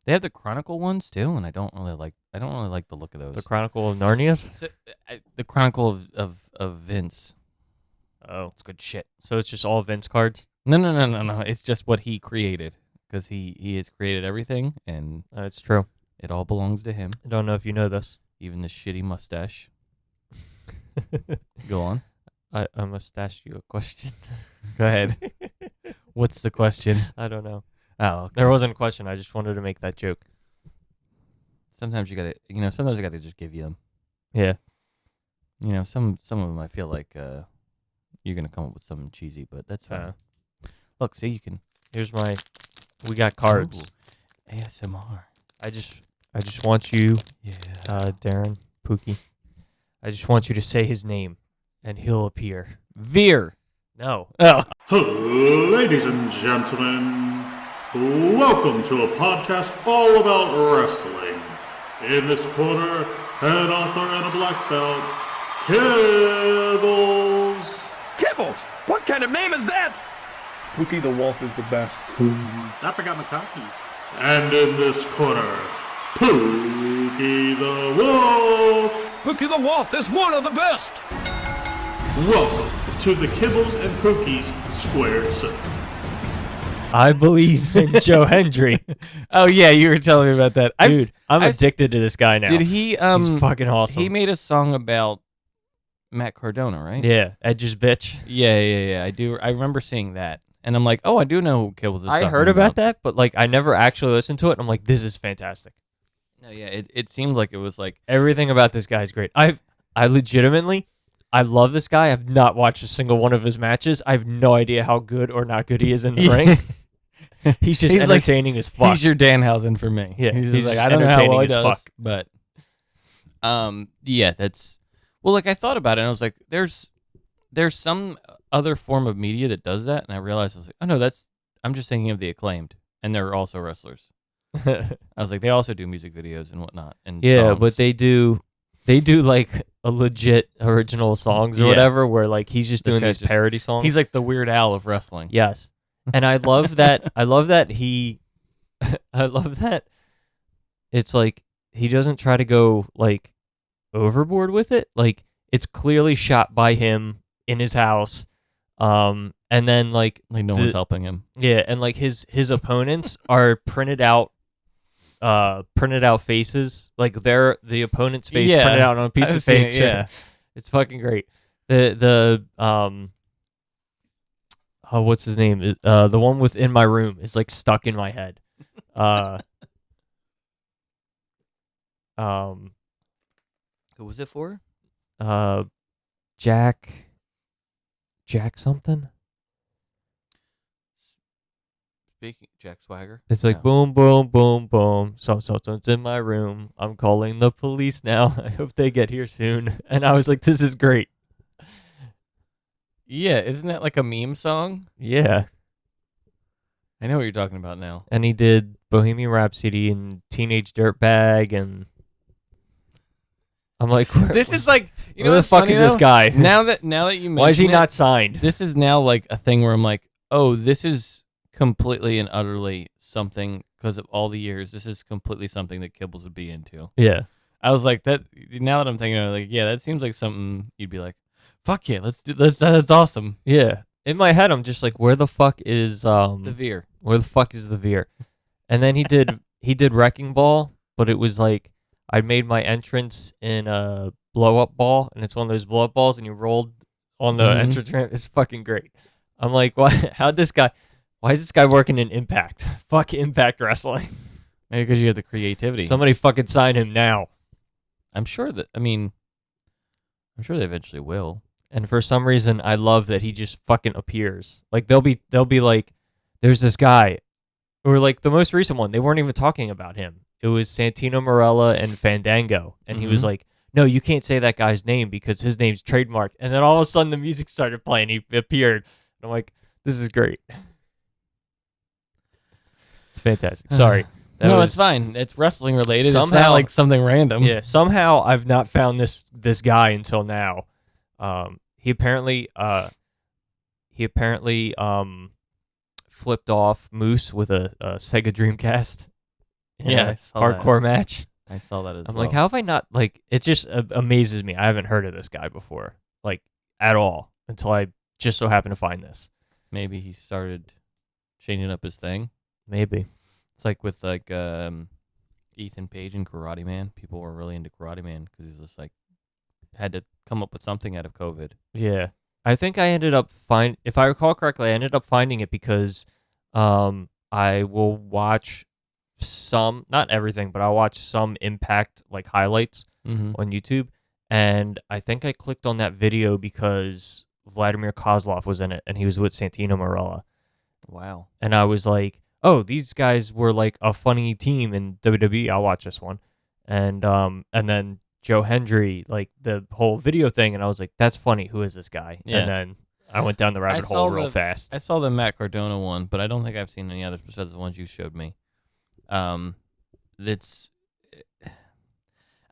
They have the Chronicle ones too, and I don't really like the look of those. The Chronicle of Narnia's? So, the Chronicle of Vince. Oh. It's good shit. So it's just all Vince cards? No. It's just what he created, because he has created everything, and That's true. it all belongs to him. I don't know if you know this. Even the shitty mustache. Go on. I must ask you a question. Go ahead. What's the question? I don't know. Oh, okay. There wasn't a question. I just wanted to make that joke. Sometimes you gotta just give you them. Yeah. Some of them I feel like you're gonna come up with something cheesy, but that's fine. Look, see, you can. We got cards. Ooh, ASMR. I just want you, Darren Pookie. I just want you to say his name, and he'll appear. Veer. No. Oh. Ladies and gentlemen, welcome to a podcast all about wrestling. In this corner, an author and a black belt, Kibbles. Kibbles? What kind of name is that? Pookie the Wolf is the best. I forgot my cookies. And in this corner, Pookie the Wolf. Pookie the Wolf is one of the best. Welcome to the Kibbles and Pookies Squared Circle. I believe in Joe Hendry. Oh yeah, you were telling me about that. Dude, I'm addicted to this guy now. Did he? He's fucking awesome. He made a song about Matt Cardona, right? Yeah, Edge's bitch. Yeah. I do. I remember seeing that, and I'm like, oh, I do know who Kibbles is. I heard about that, but like, I never actually listened to it. And I'm like, this is fantastic. No, yeah, it seemed like it was like everything about this guy is great. I legitimately, I love this guy. I've not watched a single one of his matches. I have no idea how good or not good he is in the ring. He's just entertaining as fuck. He's your Danhausen for me. Yeah, he's like, I don't know how well he does, but yeah, that's like I thought about it, and I was like, there's some other form of media that does that, and I realized I was like, oh no, I'm just thinking of the Acclaimed, and they're also wrestlers. I was like, they also do music videos and whatnot, and songs. But they do like a legit original songs or whatever, where like he's just doing these parody songs. He's like the Weird Al of wrestling. Yes, and I love that. I love that it's like he doesn't try to go like overboard with it. Like it's clearly shot by him in his house, and then like no one's helping him. Yeah, and like his opponents are printed out faces, like they're the opponent's face printed out on a piece of paper. Yeah, it's fucking great. What's his name? The one with In My Room is like stuck in my head. Who was it for? Jack something. Speaking Jack Swagger. It's like boom, boom, boom, boom. Something's in my room. I'm calling the police now. I hope they get here soon. And I was like, this is great. Yeah, isn't that like a meme song? Yeah. I know what you're talking about now. And he did Bohemian Rhapsody and Teenage Dirtbag, and I'm like, this is like, where the fuck is this guy? Now that you mention why is he not signed? This is now like a thing where I'm like, oh, this is completely and utterly something, because of all the years, this is completely something that Kibbles would be into. Yeah. I was like, that. Now that I'm thinking of it, like, yeah, that seems like something you'd be like, fuck yeah, let's do this. That's awesome. Yeah. In my head, I'm just like, where the fuck is the Veer? Where the fuck is the Veer? And then he did Wrecking Ball, but it was like I made my entrance in a blow up ball, and it's one of those blow up balls, and you rolled on the entrance ramp. It's fucking great. I'm like, why is this guy working in Impact? Fuck Impact Wrestling. Maybe because you have the creativity. Somebody fucking sign him now. I'm sure they eventually will. And for some reason, I love that he just fucking appears. Like they'll be like, there's this guy, or like the most recent one, they weren't even talking about him. It was Santino Marella and Fandango, and he was like, no, you can't say that guy's name because his name's trademarked. And then all of a sudden, the music started playing. He appeared. And I'm like, this is great. It's fantastic. Sorry. It's fine. It's wrestling related. Somehow, it's not like something random. Yeah. Somehow I've not found this guy until now. He apparently flipped off Moose with a Sega Dreamcast Yeah, I saw hardcore match. I saw that as I'm well. like, how have I not, like, it just amazes me. I haven't heard of this guy before, like, at all, until I just so happened to find this. Maybe he started changing up his thing. Maybe. It's like with like Ethan Page and Karate Man. People were really into Karate Man because he's just like had to come up with something out of COVID. Yeah. I think I ended up if I recall correctly, I ended up finding it because I will watch some, not everything, but I'll watch some Impact like highlights Mm-hmm. on YouTube, and I think I clicked on that video because Vladimir Kozlov was in it and he was with Santino Marella. Wow. And I was like, oh, these guys were like a funny team in WWE. I'll watch this one. And then Joe Hendry, like the whole video thing, and I was like, that's funny. Who is this guy? Yeah. And then I went down the rabbit hole real fast. I saw the Matt Cardona one, but I don't think I've seen any others besides the ones you showed me. That's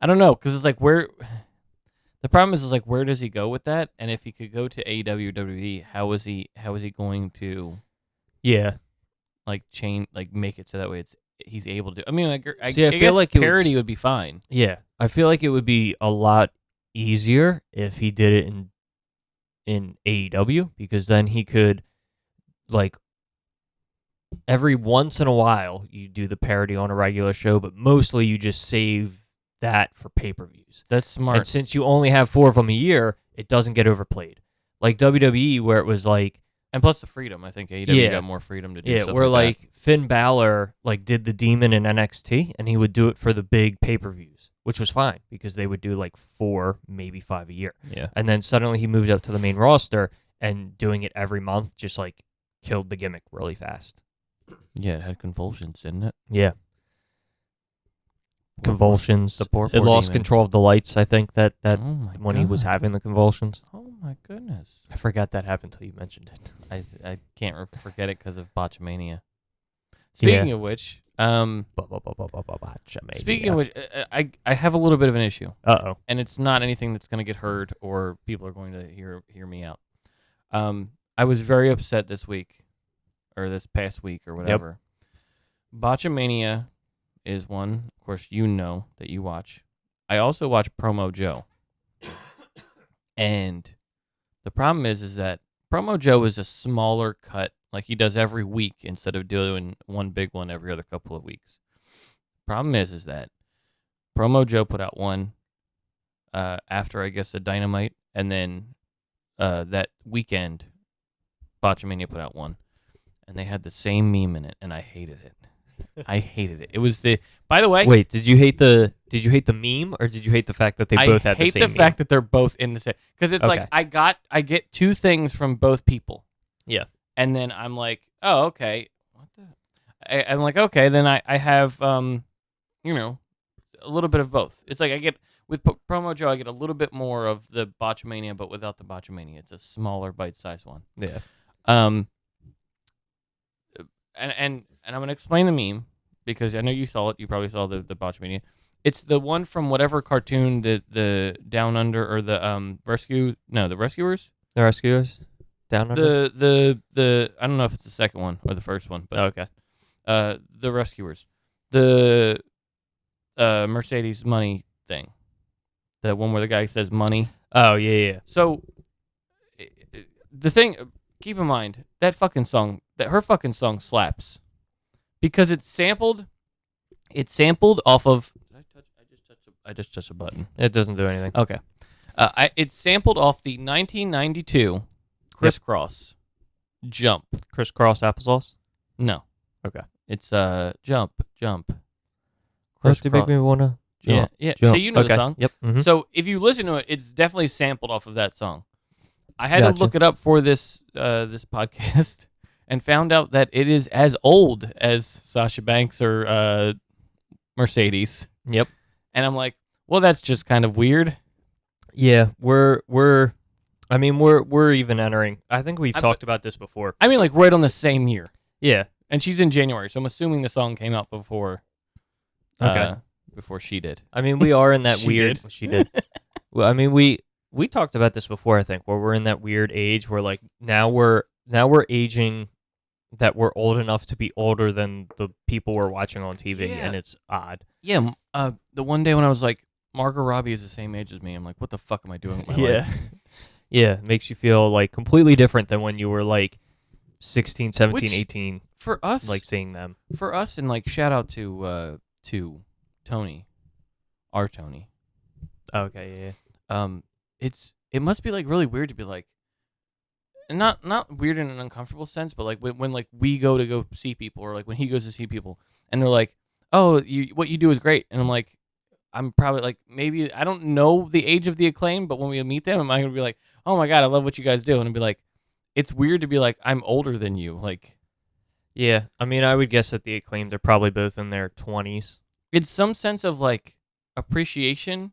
I don't know, because it's like where the problem is like where does he go with that? And if he could go to AEW WWE, how is he going to like make it so that way he's able to? I mean, like, I feel guess like parody would be fine. Yeah, I feel like it would be a lot easier if he did it in AEW, because then he could, like, every once in a while you do the parody on a regular show, but mostly you just save that for pay-per-views. That's smart. And since you only have 4 of them a year, it doesn't get overplayed. Like WWE, where it was like, and plus the freedom, I think AEW got more freedom to do stuff where like that. Finn Balor like did the Demon in NXT, and he would do it for the big pay-per-views, which was fine because they would do like 4, maybe 5 a year. Yeah. And then suddenly he moved up to the main roster, and doing it every month just like killed the gimmick really fast. Yeah, it had convulsions, didn't it? Yeah. Convulsions. The poor it lost demon. control of the lights, I think, that Oh my when he was God. having the convulsions. Oh my goodness. I forgot that happened until you mentioned it. I can't forget it because of Botchamania. Speaking Yeah. of which, Botchamania. speaking of which, I have a little bit of an issue, Uh-oh. and it's not anything that's going to get heard or people are going to hear me out. I was very upset this week, or this past week, or whatever. Botchamania is one, of course, you know that you watch. I also watch Promo Joe, and the problem is that Promo Joe is a smaller cut, like he does every week instead of doing one big one every other couple of weeks. Problem is that Promo Joe put out one after, I guess, the Dynamite, and then that weekend, Botchamania put out one, and they had the same meme in it, and I hated it. I hated it. It was by the way. Wait, did you hate the meme, or did you hate the fact that they both had the same I hate the fact that they're both in the same, because it's Okay. like I get 2 things from both people. Yeah. And then I'm like, oh, okay. What the? I'm like, okay, then I have a little bit of both. It's like I get with Promo Joe, I get a little bit more of the Botchamania, but without the Botchamania. It's a smaller, bite-sized one. Yeah. And I'm gonna explain the meme because I know you saw it. You probably saw the Botchamania. It's the one from whatever cartoon, the Down Under, or the the Rescuers. The Rescuers? Down Under? The I don't know if it's the second one or the first one, but Okay. the Rescuers, the Mercedes money thing, the one where the guy says money. Oh, yeah. So the thing, keep in mind that her fucking song slaps because it's sampled off of. I just touched a button. It doesn't do anything. Okay. It's sampled off the 1992 Crisscross Jump. Crisscross applesauce? No. Okay. It's Jump. First to make me wanna jump. Yeah. Jump. So you know the Okay. song. Yep. Mhm. So if you listen to it, it's definitely sampled off of that song. I had to Gotcha. look it up for this podcast and found out that it is as old as Sasha Banks or Mercedes. Yep. And I'm like, well, that's just kind of weird. Yeah, we're even entering. I think we've talked about this before. I mean, like right on the same year. Yeah. And she's in January, so I'm assuming the song came out before. Before she did. I mean, we are in that She weird. did. She did. Well, I mean, we talked about this before. I think where we're in that weird age where like now we're aging that we're old enough to be older than the people we're watching on TV, Yeah. and it's odd. Yeah. The one day when I was like, Margot Robbie is the same age as me. I'm like, what the fuck am I doing with my life? Yeah, it makes you feel like completely different than when you were like 16, 17, Which, 18, For us, like seeing them. and like shout out to Tony, our Tony. Okay, yeah. It must be like really weird to be like, not weird in an uncomfortable sense, but like when like we go see people, or like when he goes to see people, and they're like, oh, what you do is great, and I'm like, I'm probably like, maybe I don't know the age of the Acclaim, but when we meet them, am I gonna be like, oh my god, I love what you guys do, and I'd be like, it's weird to be like, I'm older than you, like. Yeah, I mean, I would guess that the Acclaimed are probably both in their 20s. It's some sense of like appreciation,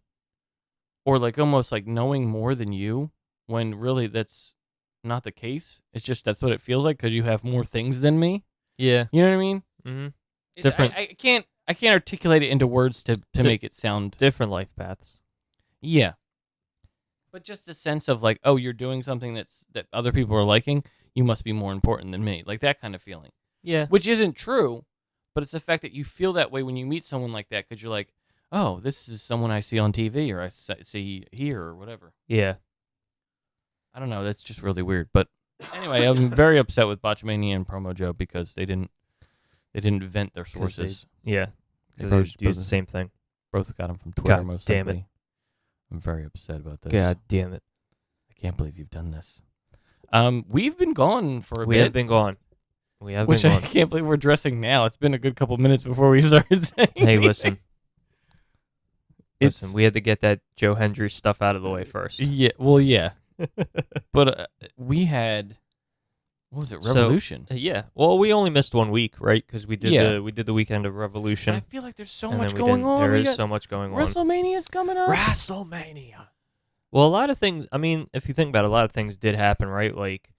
or like almost like knowing more than you, when really that's not the case. It's just that's what it feels like because you have more things than me. Yeah. You know what I mean? Mm-hmm. It's- Different. I can't articulate it into words to make it sound. Different life paths. Yeah. But just a sense of like, oh, you're doing something that other people are liking. You must be more important than me. Like that kind of feeling. Yeah. Which isn't true, but it's the fact that you feel that way when you meet someone like that because you're like, oh, this is someone I see on TV or I see here or whatever. Yeah. I don't know. That's just really weird. But anyway, I'm very upset with Botchamania and Promo Joe because they didn't vent their sources. Yeah. They They both- use the same thing. Both got them from Twitter, God most damn it. likely. I'm very upset about this. God damn it. I can't believe you've done this. We've been gone for a We bit. have been gone. We have Which been I gone. can't believe we're dressing now. It's been a good couple minutes before we started saying Hey, anything. listen. Listen, we had to get that Joe Hendry stuff out of the way first. Yeah, well, yeah. But we had, what was it, Revolution? Yeah. Well, we only missed 1 week, right? Because we did Yeah. the weekend of And Revolution. I feel like there's so and much then we going didn't- on. There We is got so much going on. WrestleMania's coming up. WrestleMania. Well, a lot of things. I mean, if you think about it, a lot of things did happen, right? Like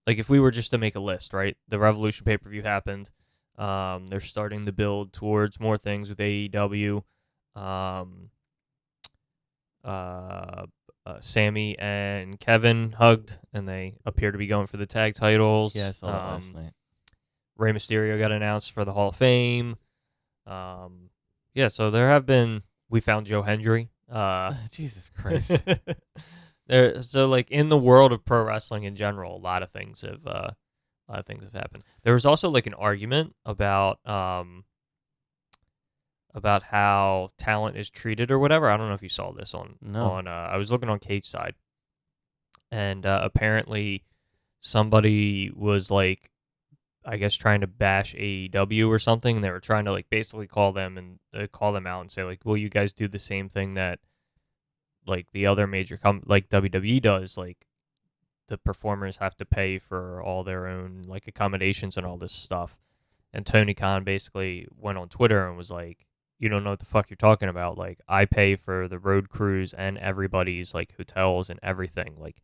if we were just to make a list, right? The Revolution pay-per-view happened. They're starting to build towards more things with AEW. Sammy and Kevin hugged, and they appear to be going for the tag titles. Yeah, I saw that last night. Rey Mysterio got announced for the Hall of Fame. Yeah, so there have been. We found Joe Hendry. Jesus Christ. So like in the world of pro wrestling in general, a lot of things have happened. There was also like an argument about how talent is treated or whatever. I don't know if you saw this on I was looking on Cage Side, and apparently somebody was like, I guess, trying to bash AEW or something, and they were trying to like basically call them out and say like, well, you guys do the same thing that like the other major like WWE does, like the performers have to pay for all their own like accommodations and all this stuff. And Tony Khan basically went on Twitter and was like, you don't know what the fuck you're talking about. Like, I pay for the road crews and everybody's like hotels and everything. Like,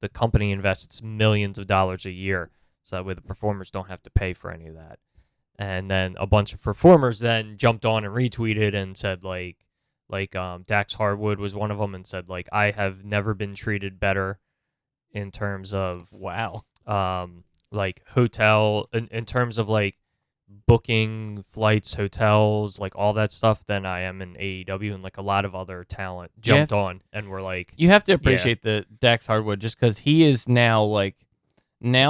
the company invests millions of dollars a year so that way the performers don't have to pay for any of that. And then a bunch of performers then jumped on and retweeted and said like Dax Harwood was one of them and said like, I have never been treated better in terms of like hotel in terms of like booking flights, hotels, like all that stuff than I am in AEW, and like a lot of other talent jumped on and were like, you have to appreciate the Dax Hardwood just because he is now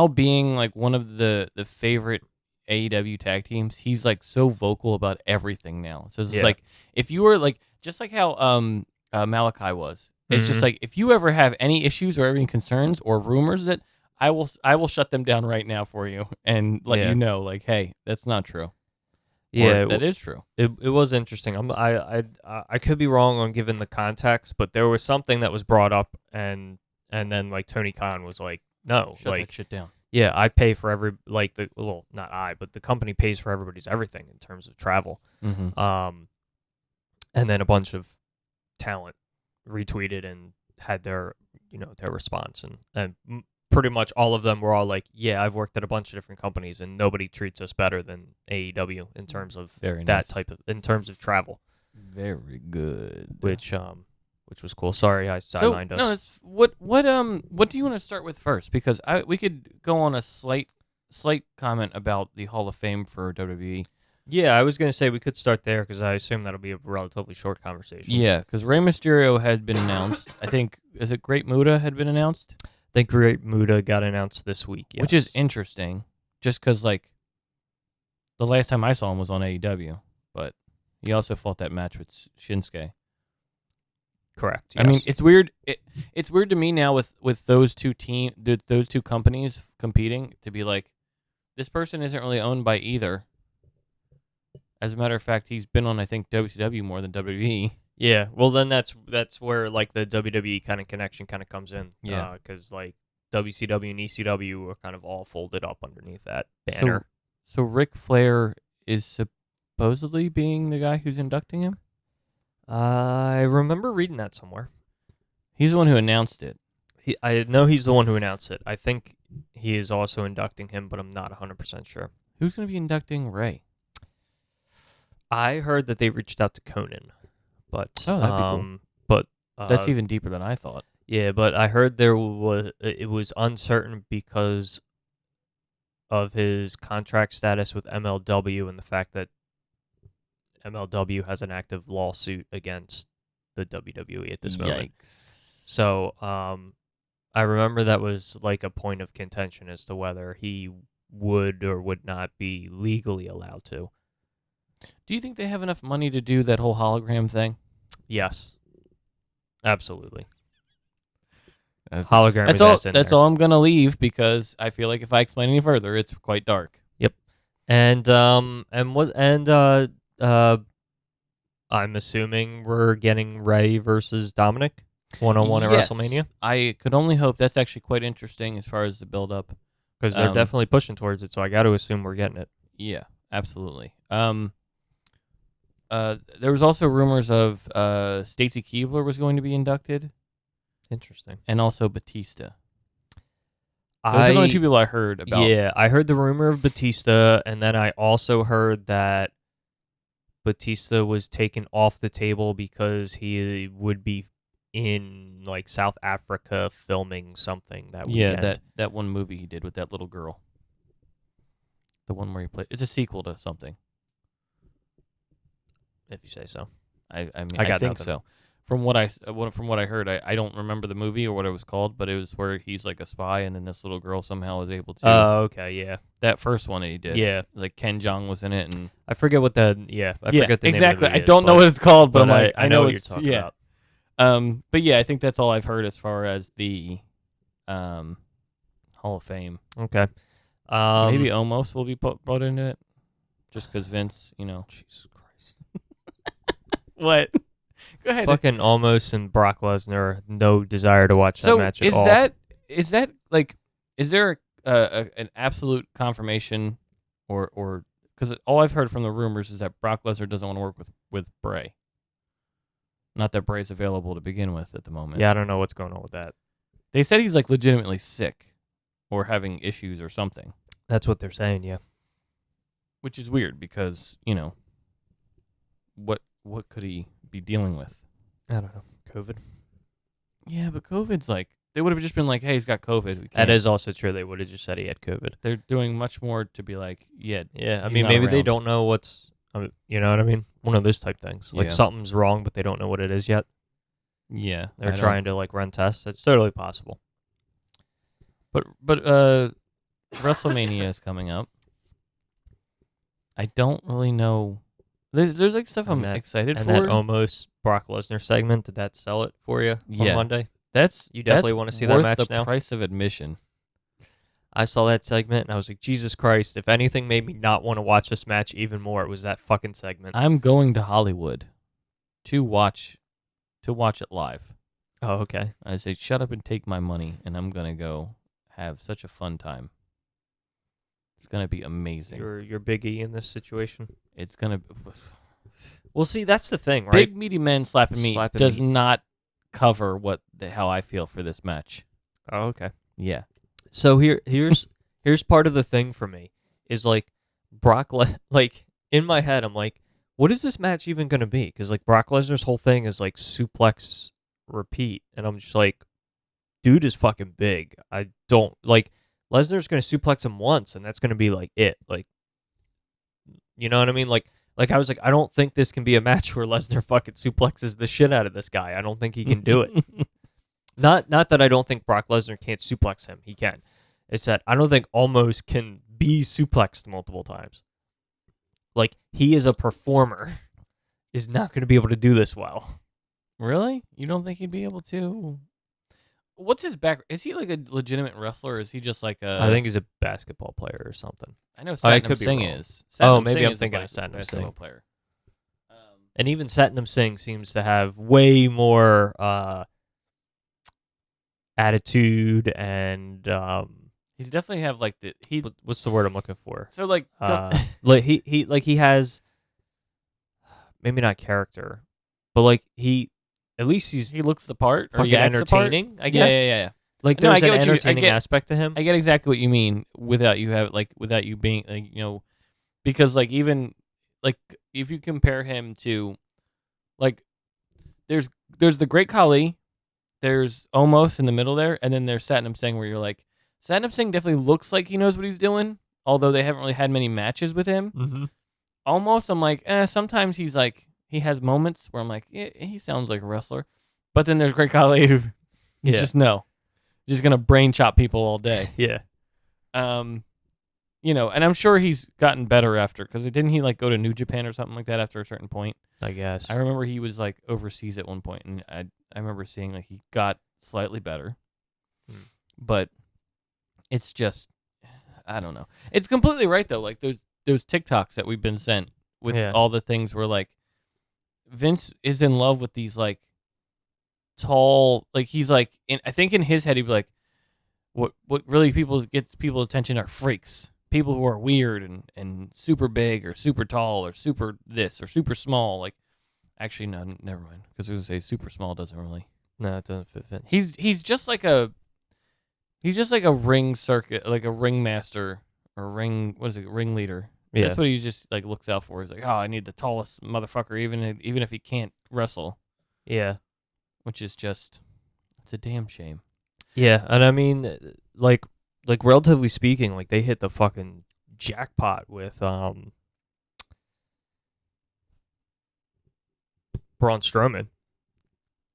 being like one of the favorite AEW tag teams. He's like so vocal about everything now. So it's like if you were like just like how Malachi was. It's just like if you ever have any issues or any concerns or rumors that I will shut them down right now for you and let you know like, hey, that's not true. Yeah, or, that is true. It was interesting. I could be wrong on giving the context, but there was something that was brought up and then like Tony Khan was like, no, Shut like that shit down. Yeah, I pay for not I, but the company pays for everybody's everything in terms of travel. Mm-hmm. And then a bunch of talent retweeted and had their response and pretty much all of them were all like, yeah, I've worked at a bunch of different companies and nobody treats us better than AEW in terms of in terms of travel. Very good. Which was cool. Sorry, I sidelined us. No, it's what do you want to start with first? Because we could go on a slight slight comment about the Hall of Fame for WWE. Yeah, I was going to say we could start there because I assume that'll be a relatively short conversation. Yeah, because Rey Mysterio had been announced. I think, is it Great Muta had been announced? I think Great Muta got announced this week, yes. Which is interesting, just because, like, the last time I saw him was on AEW, but he also fought that match with Shinsuke. Correct, yes. I mean, it's weird. It's weird to me now with those two those two companies competing to be like, this person isn't really owned by either. As a matter of fact, he's been on, I think, WCW more than WWE. Yeah, well, then that's where, like, the WWE kind of connection kind of comes in. Yeah. Because, like, WCW and ECW are kind of all folded up underneath that banner. So Ric Flair is supposedly being the guy who's inducting him? I remember reading that somewhere. He's the one who announced it. I know he's the one who announced it. I think he is also inducting him, but I'm not 100% sure. Who's going to be inducting Ray? I heard that they reached out to Conan, but Oh, that'd be cool. But That's even deeper than I thought. Yeah, but I heard it was uncertain because of his contract status with MLW and the fact that MLW has an active lawsuit against the WWE at this moment. Yikes. So, I remember that was like a point of contention as to whether he would or would not be legally allowed to. Do you think they have enough money to do that whole hologram thing? Yes. Absolutely. Hologram is all. That's all I'm gonna leave because I feel like if I explain any further, it's quite dark. Yep. And I'm assuming we're getting Ray versus Dominic 1-on-1 at WrestleMania. I could only hope. That's actually quite interesting as far as the build up because they're definitely pushing towards it. So I got to assume we're getting it. Yeah, absolutely. There was also rumors of Stacy Keibler was going to be inducted. Interesting. And also Batista. Those are the only two people I heard about. Yeah, I heard the rumor of Batista, and then I also heard that Batista was taken off the table because he would be in, like, South Africa filming something that weekend. Yeah, that one movie he did with that little girl. The one where he played. It's a sequel to something. If you say so. I think nothing. So. From what I heard, I don't remember the movie or what it was called, but it was where he's like a spy, and then this little girl somehow is able to. Oh, okay, yeah. That first one that he did. Yeah. Like Ken Jeong was in it, and I forget what the forget the exactly. name of the movie I don't know what it's called, but I know what you're talking about. But yeah, I think that's all I've heard as far as the Hall of Fame. Okay. Maybe Omos will be brought into it, just because Vince, Jesus Christ. What? Go ahead. Fucking Omos and Brock Lesnar, no desire to watch that match at all. Is that like, is there an absolute confirmation, or because all I've heard from the rumors is that Brock Lesnar doesn't want to work with Bray. Not that Bray's available to begin with at the moment. Yeah, I don't know what's going on with that. They said he's like legitimately sick, or having issues or something. That's what they're saying, yeah. Which is weird because what could he be dealing with? I don't know. COVID. Yeah, but COVID's like, they would have just been like, hey, he's got COVID. That is also true. They would have just said he had COVID. They're doing much more to be like, yeah. I mean, maybe they don't know what's, you know what I mean? One of those type things. Like something's wrong, but they don't know what it is yet. Yeah. They're trying to like run tests. It's totally possible. But WrestleMania is coming up. I don't really know. There's like stuff I'm excited for. And that almost Brock Lesnar segment, did that sell it for you on Monday? You definitely want to see that match now? The price of admission. I saw that segment and I was like, Jesus Christ, if anything made me not want to watch this match even more, it was that fucking segment. I'm going to Hollywood to watch it live. Oh, okay. I say, shut up and take my money, and I'm going to go have such a fun time. It's going to be amazing. You're Big E in this situation? It's going to... Well, see, that's the thing, right? Big meaty men slapping me does not cover how I feel for this match. Oh, okay. Yeah. So here's part of the thing for me is like like in my head I'm like, what is this match even gonna be? Because like Brock Lesnar's whole thing is like suplex repeat, and I'm just like, dude is fucking big. I don't like Lesnar's going to suplex him once, and that's going to be like it. Like, you know what I mean? Like I was like, I don't think this can be a match where Lesnar fucking suplexes the shit out of this guy. I don't think he can do it. Not that I don't think Brock Lesnar can't suplex him. He can. It's that I don't think Almost can be suplexed multiple times. Like, he is a performer, is not going to be able to do this well. Really? You don't think he'd be able to? What's his back? Is he like a legitimate wrestler, or is he just like a... I think he's a basketball player or something. I know Satnam Singh is. Satnam Maybe Singh I'm is thinking a of Satnam basketball Singh. player. And even Satnam Singh seems to have way more attitude and... He's definitely have like the... what's the word I'm looking for? So like... Like he has... Maybe not character, but like he looks the part. Or fucking he acts the part. entertaining, I guess. Yeah. Like No, there's I an get what entertaining aspect to him. I get exactly what you mean without you being like, you know, because like even like if you compare him to like there's the Great Khali, there's Omos in the middle there, and then there's Satnam Singh where you're like, Satnam Singh definitely looks like he knows what he's doing, although they haven't really had many matches with him. Mm-hmm. Almost, I'm like, sometimes he's like, he has moments where I'm like, he sounds like a wrestler. But then there's Great Khali who just going to brain chop people all day. Yeah. You know, and I'm sure he's gotten better after, because didn't he like go to New Japan or something like that after a certain point? I guess. I remember he was like overseas at one point, and I remember seeing like he got slightly better. But it's just, I don't know. It's completely right though. Like those TikToks that we've been sent with all the things where like Vince is in love with these like tall, like he's like I think in his head he'd be like, what really gets people's attention are freaks, people who are weird and super big or super tall or super this or super small. Like, actually no, never mind, because I was gonna say super small doesn't really. No, it doesn't fit Vince. He's just like a ring circuit, like a ring master or ring leader. Yeah. That's what he just like looks out for. He's like, oh, I need the tallest motherfucker, even if he can't wrestle. Yeah. Which is just, it's a damn shame. Yeah, and I mean, like relatively speaking, like they hit the fucking jackpot with Braun Strowman.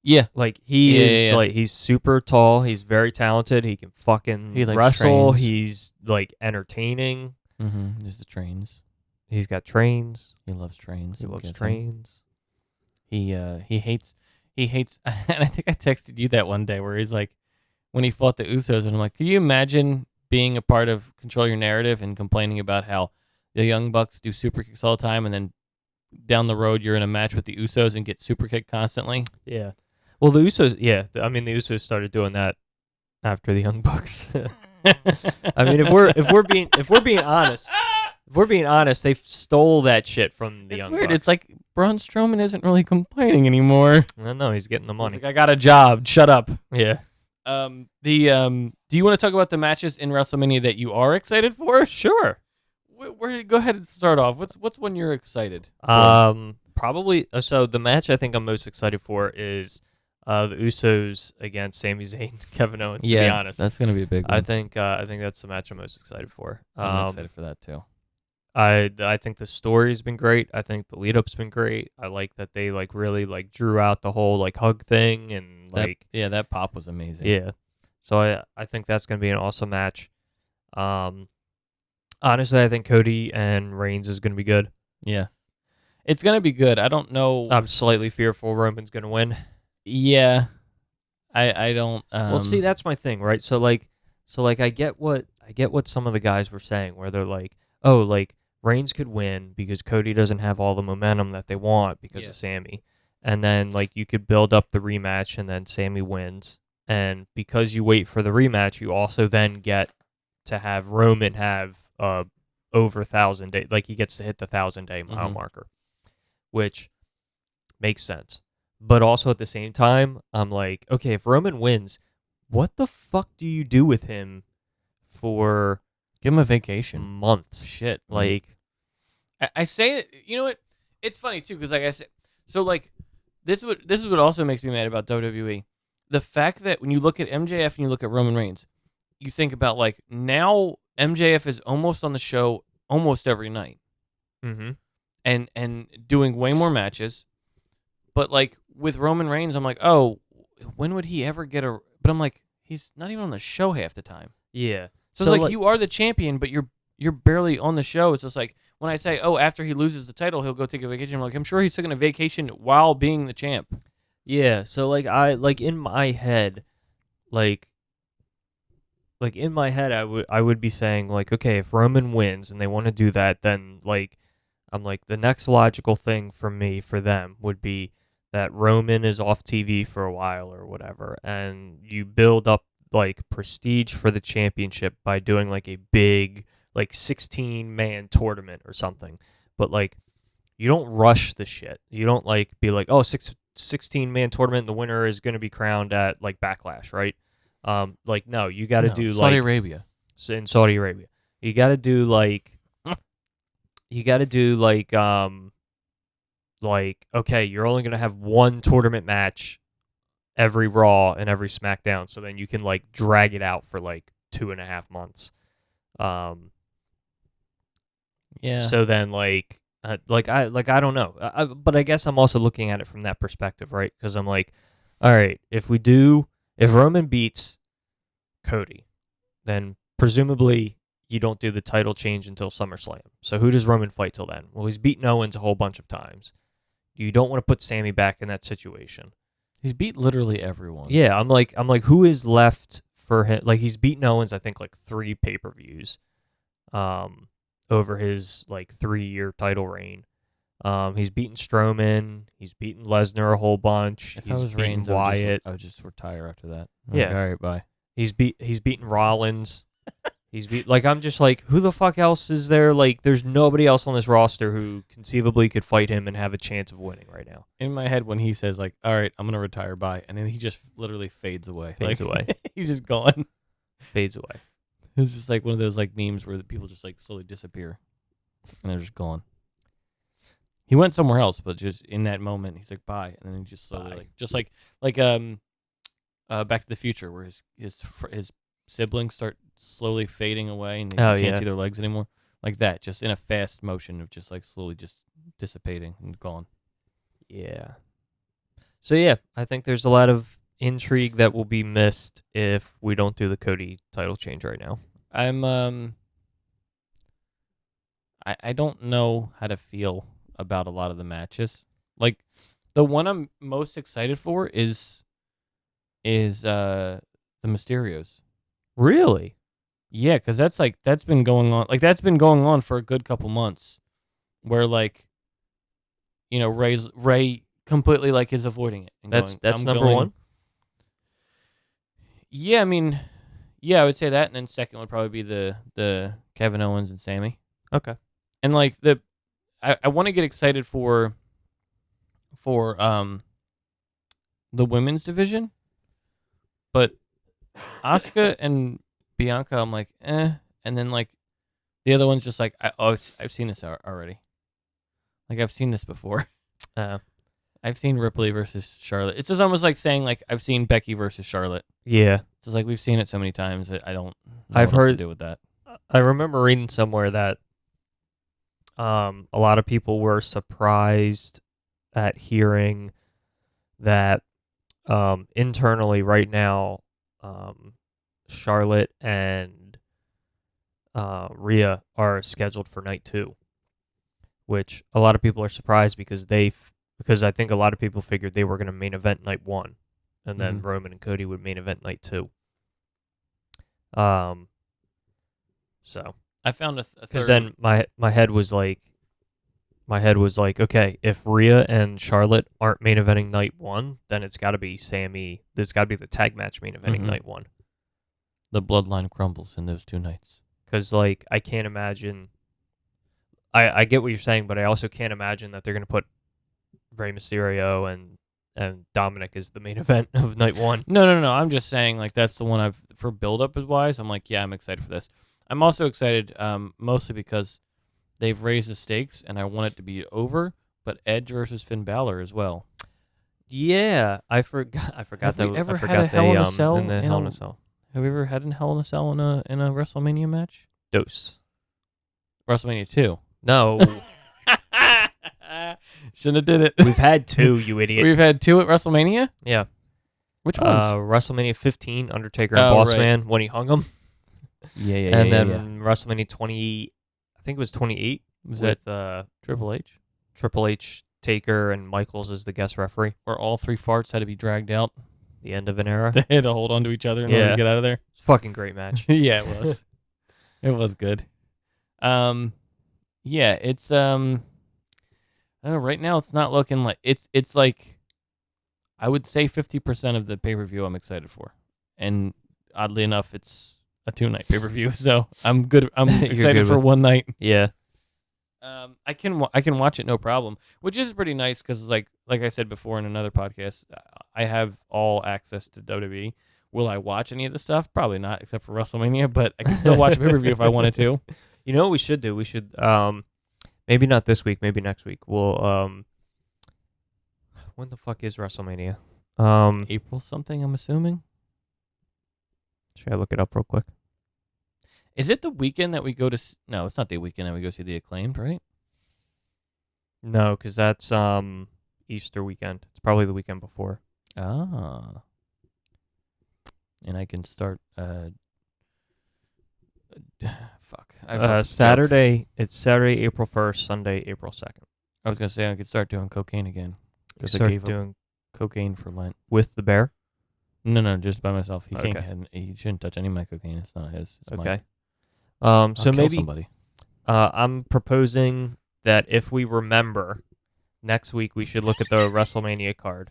Yeah, like he is like he's super tall. He's very talented. He can fucking wrestle. Trains. He's like entertaining. Mm-hmm. There's the trains. He's got trains. He loves trains. He loves trains. He hates, and I think I texted you that one day where he's like, when he fought the Usos, and I'm like, can you imagine being a part of Control Your Narrative and complaining about how the Young Bucks do super kicks all the time, and then down the road you're in a match with the Usos and get super kicked constantly? Yeah. Well, the Usos, I mean, the Usos started doing that after the Young Bucks. I mean, if we're being honest, they stole that shit from the Young Bucks. Bucks. It's like Braun Strowman isn't really complaining anymore. No, he's getting the money. He's like, I got a job. Shut up. Yeah. Do you want to talk about the matches in WrestleMania that you are excited for? Sure. Go ahead and start off. What's one you're excited for? Probably. So the match I think I'm most excited for is the Usos against Sami Zayn and Kevin Owens. To be honest, that's gonna be a big one. I think that's the match I'm most excited for. I'm excited for that too. I think the story's been great. I think the lead up's been great. I like that they like really like drew out the whole like hug thing and like that pop was amazing. Yeah. So I think that's gonna be an awesome match. Honestly, I think Cody and Reigns is gonna be good. Yeah. It's gonna be good. I don't know. I'm slightly fearful Roman's gonna win. Yeah. I don't well, see, that's my thing, right? So like I get what some of the guys were saying where they're like, "Oh, like Reigns could win because Cody doesn't have all the momentum that they want because of Sammy." And then like you could build up the rematch and then Sammy wins. And because you wait for the rematch, you also then get to have Roman have over 1,000 days, like he gets to hit the 1,000-day mile marker, which makes sense. But also at the same time, I'm like, okay, if Roman wins, what the fuck do you do with him for? Give him a vacation. Months. Shit. Like, I say it. You know what? It's funny too because like I said, so like this is what also makes me mad about WWE. The fact that when you look at MJF and you look at Roman Reigns, you think about like now MJF is almost on the show almost every night. Mm-hmm. And doing way more matches. But like with Roman Reigns, I'm like, oh, when would he ever get a? But I'm like, he's not even on the show half the time. Yeah. So it's like you are the champion, but you're barely on the show. It's just like when I say, oh, after he loses the title, he'll go take a vacation. I'm like, I'm sure he's taking a vacation while being the champ. Yeah. So like in my head, like in my head, I would be saying like, okay, if Roman wins and they want to do that, then like I'm like the next logical thing for them would be that Roman is off TV for a while or whatever, and you build up like prestige for the championship by doing like a big like 16-man tournament or something. But like you don't rush the shit. You don't like be like, oh, 16-man tournament, the winner is going to be crowned at like Backlash, right? Like no, you got to do Saudi like Arabia. in Saudi Arabia. You got to do like like okay, you're only going to have one tournament match every Raw and every SmackDown, so then you can like drag it out for like 2.5 months. Yeah. So then I don't know, but I guess I'm also looking at it from that perspective, right? Because I'm like, all right, if Roman beats Cody, then presumably you don't do the title change until SummerSlam. So who does Roman fight till then? Well, he's beaten Owens a whole bunch of times. You don't want to put Sammy back in that situation. He's beat literally everyone. Yeah, I'm like, who is left for him? Like, he's beaten Owens, I think, like 3 pay-per-views, over his like 3-year title reign. He's beaten Strowman. He's beaten Lesnar a whole bunch. If He's I was beaten Reigns, Wyatt. I would just retire after that. Yeah. Like, all right, bye. He's beaten Rollins. I'm just like, who the fuck else is there? Like, there's nobody else on this roster who conceivably could fight him and have a chance of winning right now. In my head, when he says like, "All right, I'm gonna retire," bye, and then he just literally fades away. He's just gone. Fades away. It's just like one of those like memes where the people just like slowly disappear, and they're just gone. He went somewhere else, but just in that moment, he's like, "Bye," and then he just slowly like Back to the Future, where his siblings start slowly fading away and they can't see their legs anymore. Like that, just in a fast motion of just like slowly just dissipating and gone. Yeah. So yeah, I think there's a lot of intrigue that will be missed if we don't do the Cody title change right now. I don't know how to feel about a lot of the matches. Like the one I'm most excited for is the Mysterios. Really? Yeah, because that's been going on. Like that's been going on for a good couple months, where like, you know, Ray completely like is avoiding it. And that's going, number one. Yeah, I mean, yeah, I would say that, and then second would probably be the Kevin Owens and Sammy. Okay. And like I want to get excited for the women's division, but Asuka and Bianca, I'm like, and then like the other one's just like, I've seen this already. Like I've seen this before. I've seen Ripley versus Charlotte. It's just almost like saying like I've seen Becky versus Charlotte. Yeah. It's just like we've seen it so many times that I don't know I've what else heard to do with that. I remember reading somewhere that a lot of people were surprised at hearing that internally right now Charlotte and Rhea are scheduled for night 2, which a lot of people are surprised because because I think a lot of people figured they were going to main event night 1, and then Roman and Cody would main event night 2. So I found a third. Because then my head was like, okay, if Rhea and Charlotte aren't main eventing night 1, then it's got to be Sammy. There's got to be the tag match main eventing night 1. The bloodline crumbles in those 2 nights. Because like I can't imagine. I get what you're saying, but I also can't imagine that they're going to put Rey Mysterio and Dominic as the main event of night 1. No. I'm just saying like that's the one for build up wise. I'm like, yeah, I'm excited for this. I'm also excited mostly because they've raised the stakes and I want it to be over. But Edge versus Finn Balor as well. Yeah, I forgot Have that. we ever I had forgot a Hell in a Cell in the Hell in a Cell. Have we ever had a Hell in a Cell in a WrestleMania match? Dose. WrestleMania 2. No. Shouldn't have did it. We've had 2, you idiot. We've had 2 at WrestleMania? Yeah. Which ones? WrestleMania 15, Undertaker and Boss Man when he hung him. Yeah. And then WrestleMania 20, I think it was 28. Was with Triple H? Triple H, Taker, and Michaels as the guest referee. Where all 3 farts had to be dragged out. The end of an era. They had to hold on to each other in order to get out of there. It's a fucking great match. Yeah, it was. It was good. Yeah, it's I don't know, right now it's not looking like it's like I would say 50% of the pay-per-view I'm excited for. And oddly enough, it's a 2-night pay-per-view, so I'm good. I'm excited for one night. Yeah. I can watch it no problem, which is pretty nice because like I said before in another podcast, I have all access to WWE. Will I watch any of the stuff? Probably not, except for WrestleMania. But I can still watch a pay-per-view if I wanted to. You know what we should do? We should maybe not this week, maybe next week. We'll when the fuck is WrestleMania? April something, I'm assuming. Should I look it up real quick? Is it the weekend that we go to? No, it's not the weekend that we go see the Acclaimed, right? No, because that's Easter weekend. It's probably the weekend before. Ah. And I can start. Fuck. Saturday. It's Saturday, April 1st. Sunday, April 2nd. I was gonna say I could start doing cocaine again because I Start gave up doing cocaine for Lent. with the bear. No, just by myself. He Okay. can't. He shouldn't touch any of my cocaine. It's not his. It's mine. Okay. I'll So kill maybe somebody. I'm proposing that if we remember, next week we should look at the WrestleMania card.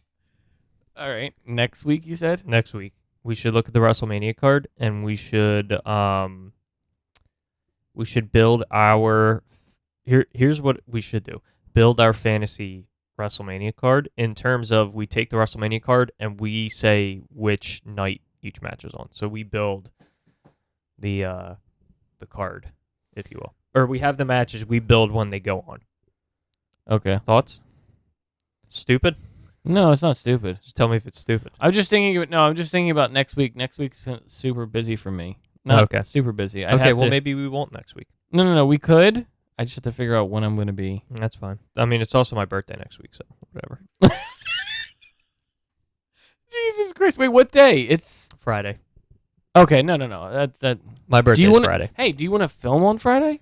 All right. Next week, you said? Next week we should look at the WrestleMania card, and we should build our. Here's what we should do: build our fantasy WrestleMania card in terms of we take the WrestleMania card and we say which night each match is on. So we build the card, if you will, or we have the matches. We build when they go on. Okay. Thoughts? Stupid? No, it's not stupid. Just tell me if it's stupid. I'm just thinking about next week. Next week's super busy for me. Not Okay. super busy. Okay, well maybe we won't next week. No. We could. I just have to figure out when I'm going to be. That's fine. I mean, it's also my birthday next week, so whatever. Jesus Christ! Wait, what day? It's Friday. okay. No. That. My birthday's Friday. Hey, do you want to film on Friday?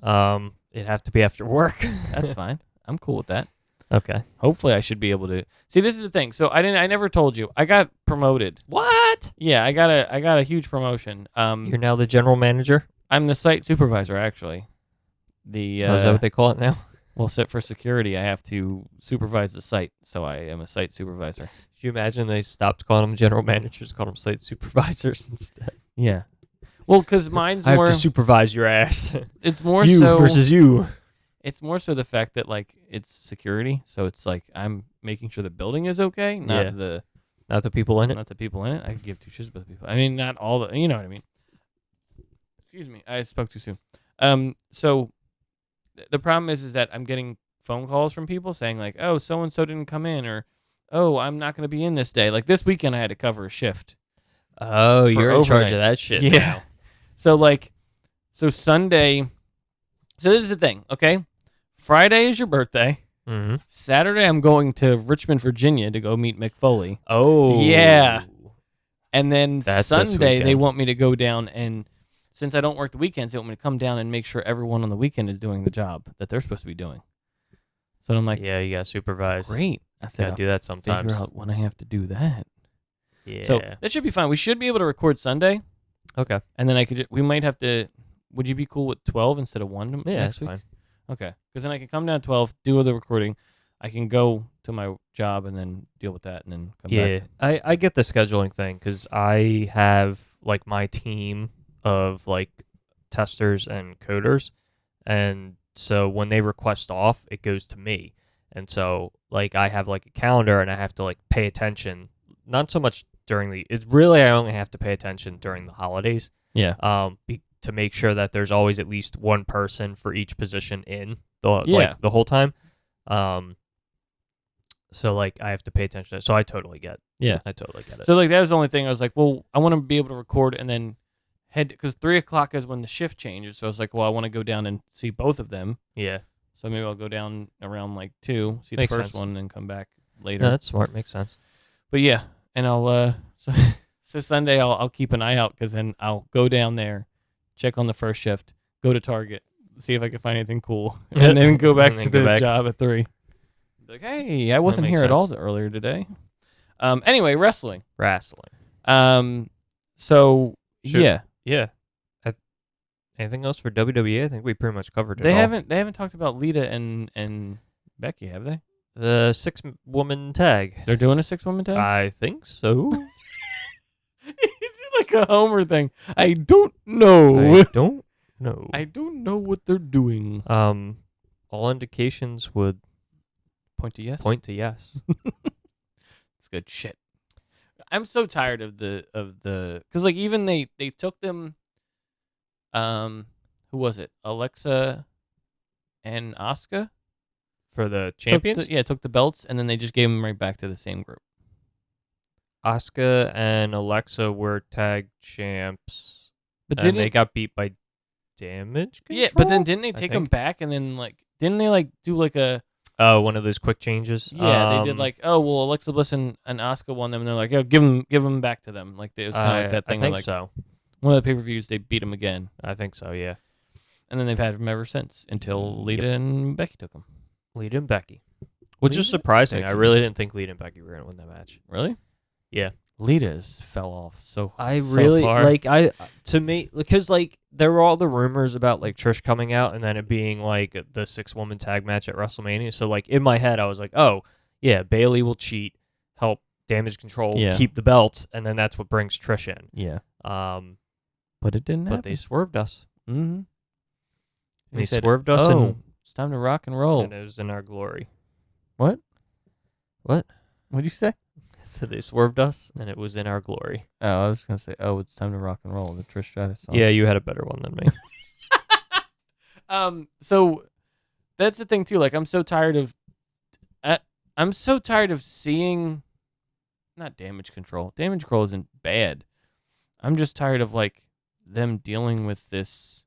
It'd have to be after work. That's fine. I'm cool with that. Okay. Hopefully, I should be able to. See, this is the thing. So I never told you. I got promoted. What? Yeah, I got a huge promotion. You're now the general manager? I'm the site supervisor actually. The Is that what they call it now? Well, for security, I have to supervise the site, so I am a site supervisor. Could you imagine they stopped calling them general managers, called them site supervisors instead? Yeah. Well, because mine's I more. have to supervise your ass. It's more you so versus you. It's more so the fact that like it's security, so it's like I'm making sure the building is okay, not the people in it. Not the people in it. I could give two shits about the people. I mean, not all the. You know what I mean. Excuse me, I spoke too soon. So the problem is that I'm getting phone calls from people saying like, "Oh, so and so didn't come in," or "Oh, I'm not going to be in this day." Like this weekend, I had to cover a shift. Oh, you're in charge of that shit. Yeah. Now. So Sunday. So this is the thing, okay? Friday is your birthday. Mm-hmm. Saturday, I'm going to Richmond, Virginia, to go meet Mick Foley. Oh, yeah. And then That's Sunday, they want me to go down and. Since I don't work the weekends, they want me to come down and make sure everyone on the weekend is doing the job that they're supposed to be doing. So I'm like, yeah, you got to supervise. Great. I said, Gotta do that sometimes. Figure out when I have to do that. Yeah. So that should be fine. We should be able to record Sunday. Okay. And then we might have to. Would you be cool with 12 instead of 1 Yeah, next that's week? fine. Okay. Because then I can come down at 12, do the recording. I can go to my job and then deal with that and then come back. Yeah, I get the scheduling thing because I have like my team of like testers and coders, and so when they request off, it goes to me, and so like I have like a calendar and I have to like pay attention. Not so much during it's really I only have to pay attention during the holidays. Yeah. To make sure that there's always at least one person for each position in the whole time. So like I have to pay attention to it. So I totally get. Yeah. I totally get it. So like that was the only thing. I was like, well, I want to be able to record and then head because 3:00 is when the shift changes. So I was like, well, I want to go down and see both of them. yeah. So maybe I'll go down around like 2, see Makes the first sense. one, and then come back later. No, that's smart. Makes sense. But yeah, and I'll so Sunday I'll keep an eye out because then I'll go down there, check on the first shift, go to Target, see if I can find anything cool, and then go back And to then go the back. job at 3. Like, hey, I wasn't makes here at all sense. earlier today. Anyway, wrestling. Wrestling. So Sure. yeah, Yeah. Anything else for WWE? I think we pretty much covered it. they all. haven't talked about Lita and Becky, have they? The 6-woman tag. They're doing a 6-woman tag. I think so. It's like a Homer thing. I don't know. I don't know. I don't know what they're doing. All indications would Point to yes. point to yes. It's good shit. I'm so tired of the because like even they took them. Who was it? Alexa and Asuka For the champions, took the belts, and then they just gave them right back to the same group. Asuka and Alexa were tag champs, But and they got beat by Damage Control? yeah, but then didn't they I take them think. back, and then like didn't they like do like a One of those quick changes. yeah they did like oh well Alexa Bliss and Asuka won them, and they're like oh give them back to them like it was kind of like that thing I think where, like so. one of the pay-per-views they beat them again, I think so. Yeah. and then they've had them ever since until Lita and Becky took them. Lita and Becky, which Lita is surprising. I Becky. really didn't think Lita and Becky were gonna win that match. Really? Yeah. Lita's fell off so Far. like To me, because like there were all the rumors about like Trish coming out and then it being like the 6-woman tag match at WrestleMania. So like in my head, I was like, oh yeah, Bayley will cheat, help Damage Control Yeah. keep the belts, and then that's what brings Trish in. yeah, Um, but it didn't but happen. they swerved us. Mm-hmm. They said, swerved us, oh, it's time to rock and roll. and it was in our glory. What? What? What'd you say? So they swerved us, and it was in our glory. Oh, I was gonna say, oh, it's time to rock and roll. The Trish Stratus song. Yeah, you had a better one than me. So that's the thing too. Like, I'm so tired of seeing, not Damage Control. Damage Control isn't bad. I'm just tired of like them dealing with this.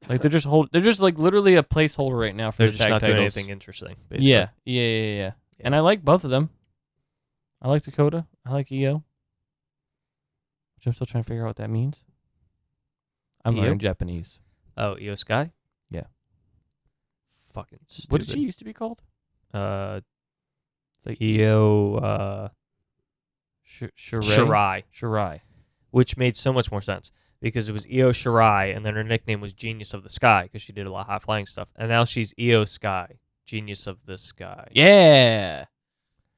Like they're just like literally a placeholder right now for They're the just tag not doing titles. anything interesting. Basically. Yeah. And I like both of them. I like Dakota. I like EO. Which I'm still trying to figure out what that means. I'm EO? learning Japanese. Oh, Io Sky? Yeah. Fucking stupid. What did she used to be called? Like Io Shirai. Shirai, which made so much more sense because it was Io Shirai, and then her nickname was Genius of the Sky because she did a lot of high flying stuff, and now she's Io Sky, Genius of the Sky. Yeah.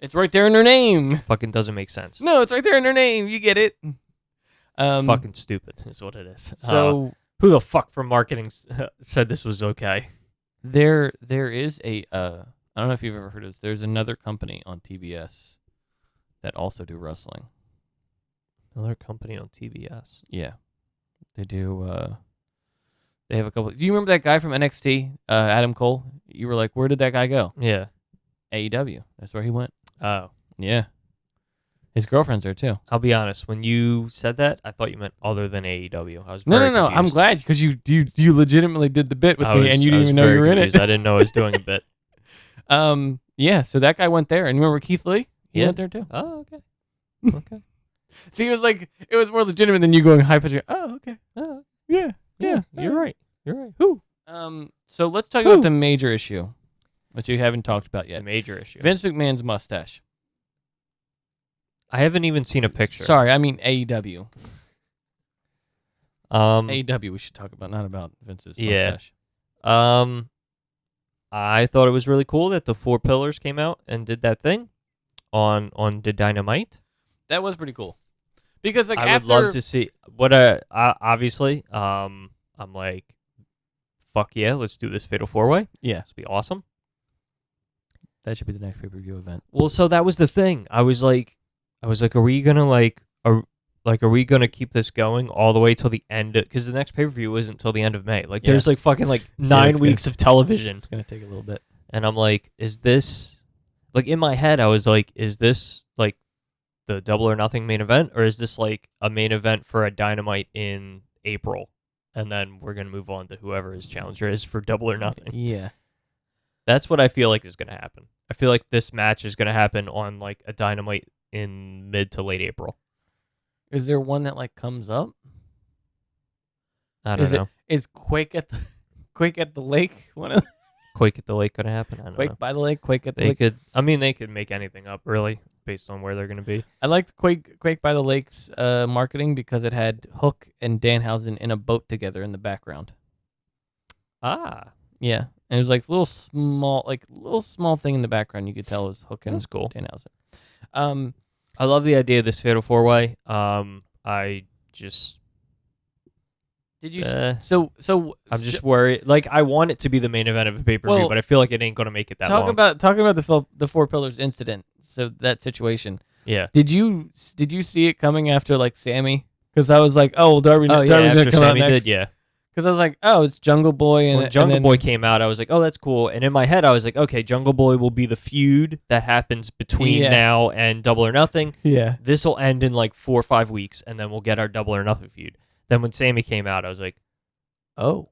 It's right there in her name. Fucking doesn't make sense. No, it's right there in her name. You get it. Fucking stupid is what it is. So who the fuck from marketing said this was okay? there is a I don't know if you've ever heard of this. There's another company on TBS that also do wrestling. Another company on TBS. Yeah. They do they have a couple. Do you remember that guy from NXT, Adam Cole? You were like, "Where did that guy go?" Yeah. AEW. That's where he went. Oh. Yeah. His girlfriend's there too. I'll be honest. When you said that, I thought you meant other than AEW. I was No. very I'm confused. glad because you legitimately did the bit with me and you didn't even know you were in it. I didn't know I was doing a bit. Yeah. So that guy went there, and you remember Keith Lee? He Yeah. went there too. Oh, okay. Okay. So he was like, it was more legitimate than you going high pitch. Oh, okay. Oh, Yeah. you're right. You're right. Who? So let's talk about the major issue, which you haven't talked about The yet. major issue. Vince McMahon's mustache. I haven't even seen a picture. Sorry, I mean AEW. Um. AEW we should talk about, not about Vince's Yeah. mustache. I thought it was really cool that the Four Pillars came out and did that thing on the Dynamite. That was pretty cool. Because like I after would love to see what obviously I'm like, fuck yeah, let's do this Fatal 4-Way. yeah, This would be awesome. that should be the next pay-per-view event. Well, so that was the thing. I was like, are we gonna are we gonna keep this going all the way till the end? Because the next pay per view isn't until the end of May. Like, Yeah. there's like fucking like Yeah, 9 it's weeks of television. It's gonna take a little bit. And I'm like, is this like in my head? I was like, is this like the Double or Nothing main event, or is this like a main event for a Dynamite in April, and then we're gonna move on to whoever his challenger is for Double or Nothing? Yeah. That's what I feel like is gonna happen. I feel like this match is gonna happen on like a Dynamite in mid to late April. Is there one that like comes up? I don't know. Is Quake at the Lake one of Quake at the Lake gonna happen? I don't Quake know. by the Lake? Quake at the They Lake. could. I mean, they could make anything up really based on where they're gonna be. I liked Quake by the Lake's marketing because it had Hook and Danhausen in a boat together in the background. Ah, Yeah, and it was like little small thing in the background. You could tell it was Hook and That's cool. Danhausen. I love the idea of this Fatal 4-Way. I just Did you? I'm just worried. Like, I want it to be the main event of a pay-per-view, Well, but I feel like it ain't gonna make it that long. talking about the Four Pillars incident. So that situation. Yeah. Did you see it coming after like Sammy? Because I was like, oh, well, Darby's yeah. gonna After come Sammy out next. did, yeah. Because I was like, oh, it's Jungle Boy and When Jungle and then, Boy came out, I was like, oh, that's cool. And in my head, I was like, okay, Jungle Boy will be the feud that happens between now and Double or Nothing. Yeah. This will end in like 4 or 5 weeks, and then we'll get our Double or Nothing feud. Then when Sammy came out, I was like, oh.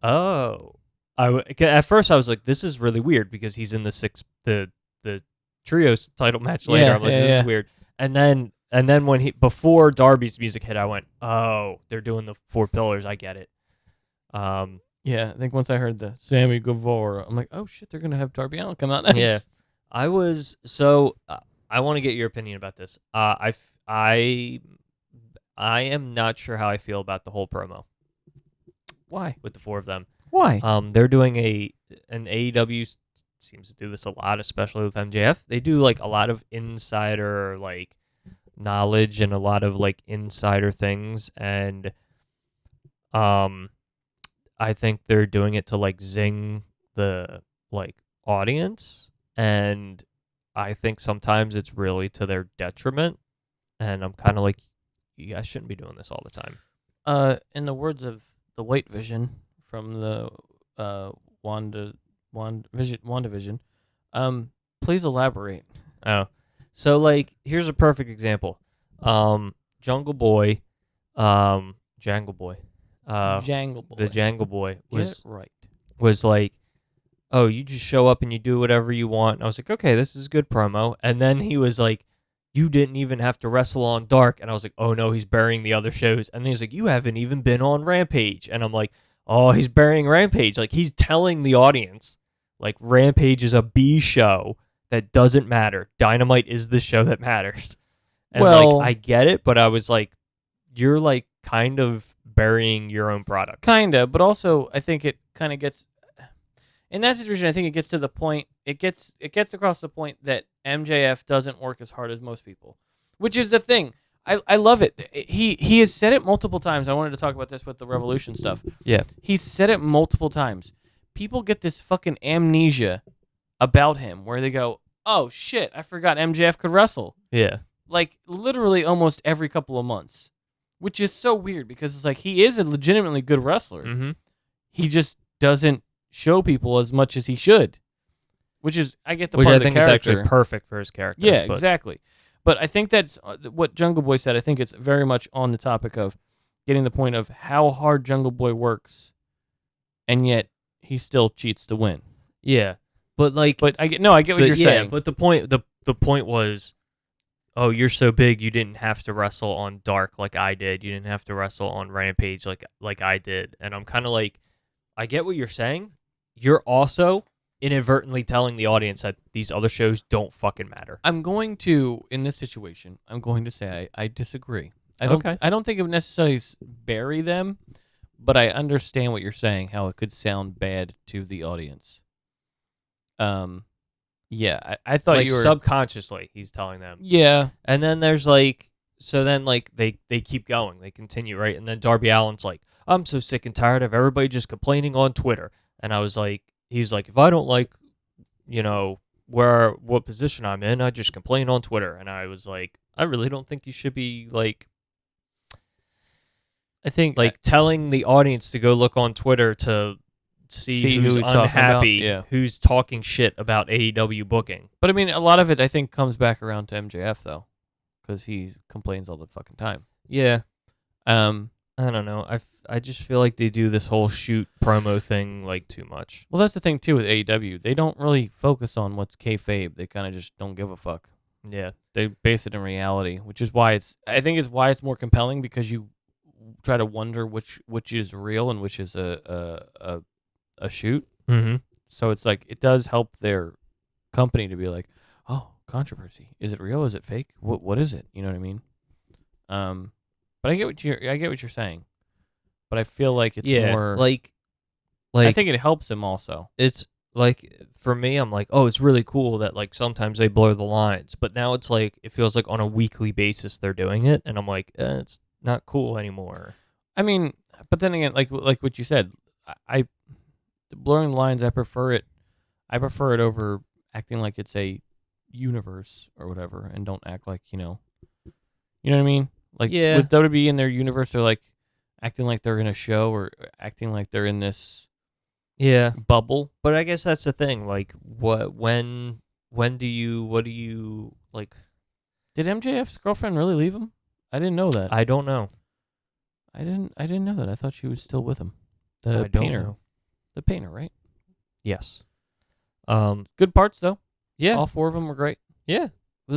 At first, I was like, this is really weird because he's in the trios title match later. I'm like, this is weird. And then when before Darby's music hit, I went, oh, they're doing the Four Pillars. I get it. Yeah, I think once I heard the Sammy Guevara, I'm like, oh shit, they're gonna have Darby Allin come out next. Yeah, I was so. I want to get your opinion about this. I am not sure how I feel about the whole promo. Why? With the four of them. Why? They're doing an AEW seems to do this a lot, especially with MJF. They do like a lot of insider like knowledge and a lot of like insider things, and I think they're doing it to like zing the like audience, and I think sometimes it's really to their detriment, and I'm kind of like, you guys shouldn't be doing this all the time. In the words of the White Vision from the WandaVision, please elaborate. Oh, so like here's a perfect example. Jungle Boy, Jangle Boy. Jangle Boy. The Jangle Boy right. was like, oh, you just show up and you do whatever you want. And I was like, okay, this is a good promo. And then he was like, you didn't even have to wrestle on Dark. And I was like, oh no, he's burying the other shows. And then he's like, you haven't even been on Rampage. And I'm like, oh, he's burying Rampage. Like, he's telling the audience, like, Rampage is a B show that doesn't matter. Dynamite is the show that matters. And well, like, I get it, but I was like, you're like kind of burying your own product. Kinda, but also I think it kind of gets in that situation. I think it gets to the point. It gets across the point that MJF doesn't work as hard as most people, which is the thing. I love it. He has said it multiple times. I wanted to talk about this with the Revolution stuff. Yeah, he's said it multiple times. People get this fucking amnesia about him where they go, "Oh shit, I forgot MJF could wrestle." Yeah, like literally almost every couple of months. Which is so weird because it's like he is a legitimately good wrestler. Mm-hmm. He just doesn't show people as much as he should. Which is, I get the which part I of the think character. is actually perfect for his character. Yeah, exactly. But I think that's what Jungle Boy said. I think it's very much on the topic of getting the point of how hard Jungle Boy works, and yet he still cheats to win. Yeah, but I get what you're saying. But the point was, oh, you're so big, you didn't have to wrestle on Dark like I did. You didn't have to wrestle on Rampage like I did. And I'm kind of like, I get what you're saying. You're also inadvertently telling the audience that these other shows don't fucking matter. I'm going to, in this situation, say I disagree. I don't think it would necessarily bury them, but I understand what you're saying, how it could sound bad to the audience. Yeah, I thought like you were subconsciously he's telling them. Yeah, and then there's like, so then like they keep going, they continue, right? And then Darby Allin's like, I'm so sick and tired of everybody just complaining on Twitter. And I was like, he's like, if I don't like, what position I'm in, I just complain on Twitter. And I was like, I really don't think you should be like, I think like telling the audience to go look on Twitter to see who who's he's talking about, unhappy, yeah. who's talking shit about AEW booking. But I mean, a lot of it I think comes back around to MJF though, because he complains all the fucking time. Yeah. Um, I don't know. I just feel like they do this whole shoot promo thing like too much. well, that's the thing too with AEW. They don't really focus on what's kayfabe. They kind of just don't give a fuck. Yeah. They base it in reality, which is why I think it's why it's more compelling, because you try to wonder which is real and which is a shoot. Mm-hmm. So it's like it does help their company to be like, oh, controversy. Is it real? Is it fake? What is it? You know what I mean? But I get what you're saying. But I feel like it's more like I think it helps him also. it's like for me, I'm like, oh, it's really cool that like sometimes they blur the lines, but now it's like it feels like on a weekly basis they're doing it, and I'm like, it's not cool anymore. I mean, but then again, like what you said, I blurring the lines, I prefer it. I prefer it over acting like it's a universe or whatever, and don't act like you know what I mean. Like with WWE in their universe, they're like acting like they're in a show or acting like they're in this bubble. But I guess that's the thing. Like, when do you like? Did MJF's girlfriend really leave him? I didn't know that. I don't know. I didn't know that. I thought she was still with him. The I painter. don't know. The painter, right? Yes. Good parts though. Yeah. All 4 of them were great. Yeah.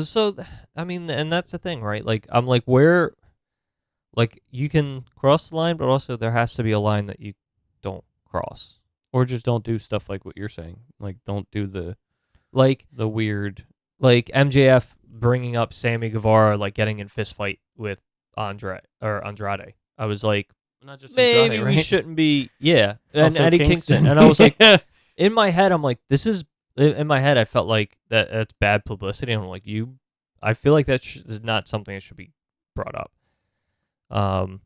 So, I mean, and that's the thing, right? Like, I'm like, where, like, you can cross the line, but also there has to be a line that you don't cross. Or just don't do stuff like what you're saying. Like, don't do the weird. Like, MJF bringing up Sammy Guevara, like, getting in fist fight with Andrade. I was like, Not just maybe Andrade, right? we shouldn't be, and Also Eddie Kingston. And I was like, in my head, I'm like, in my head, I felt like that's bad publicity. And I'm like, I feel like that is not something that should be brought up. I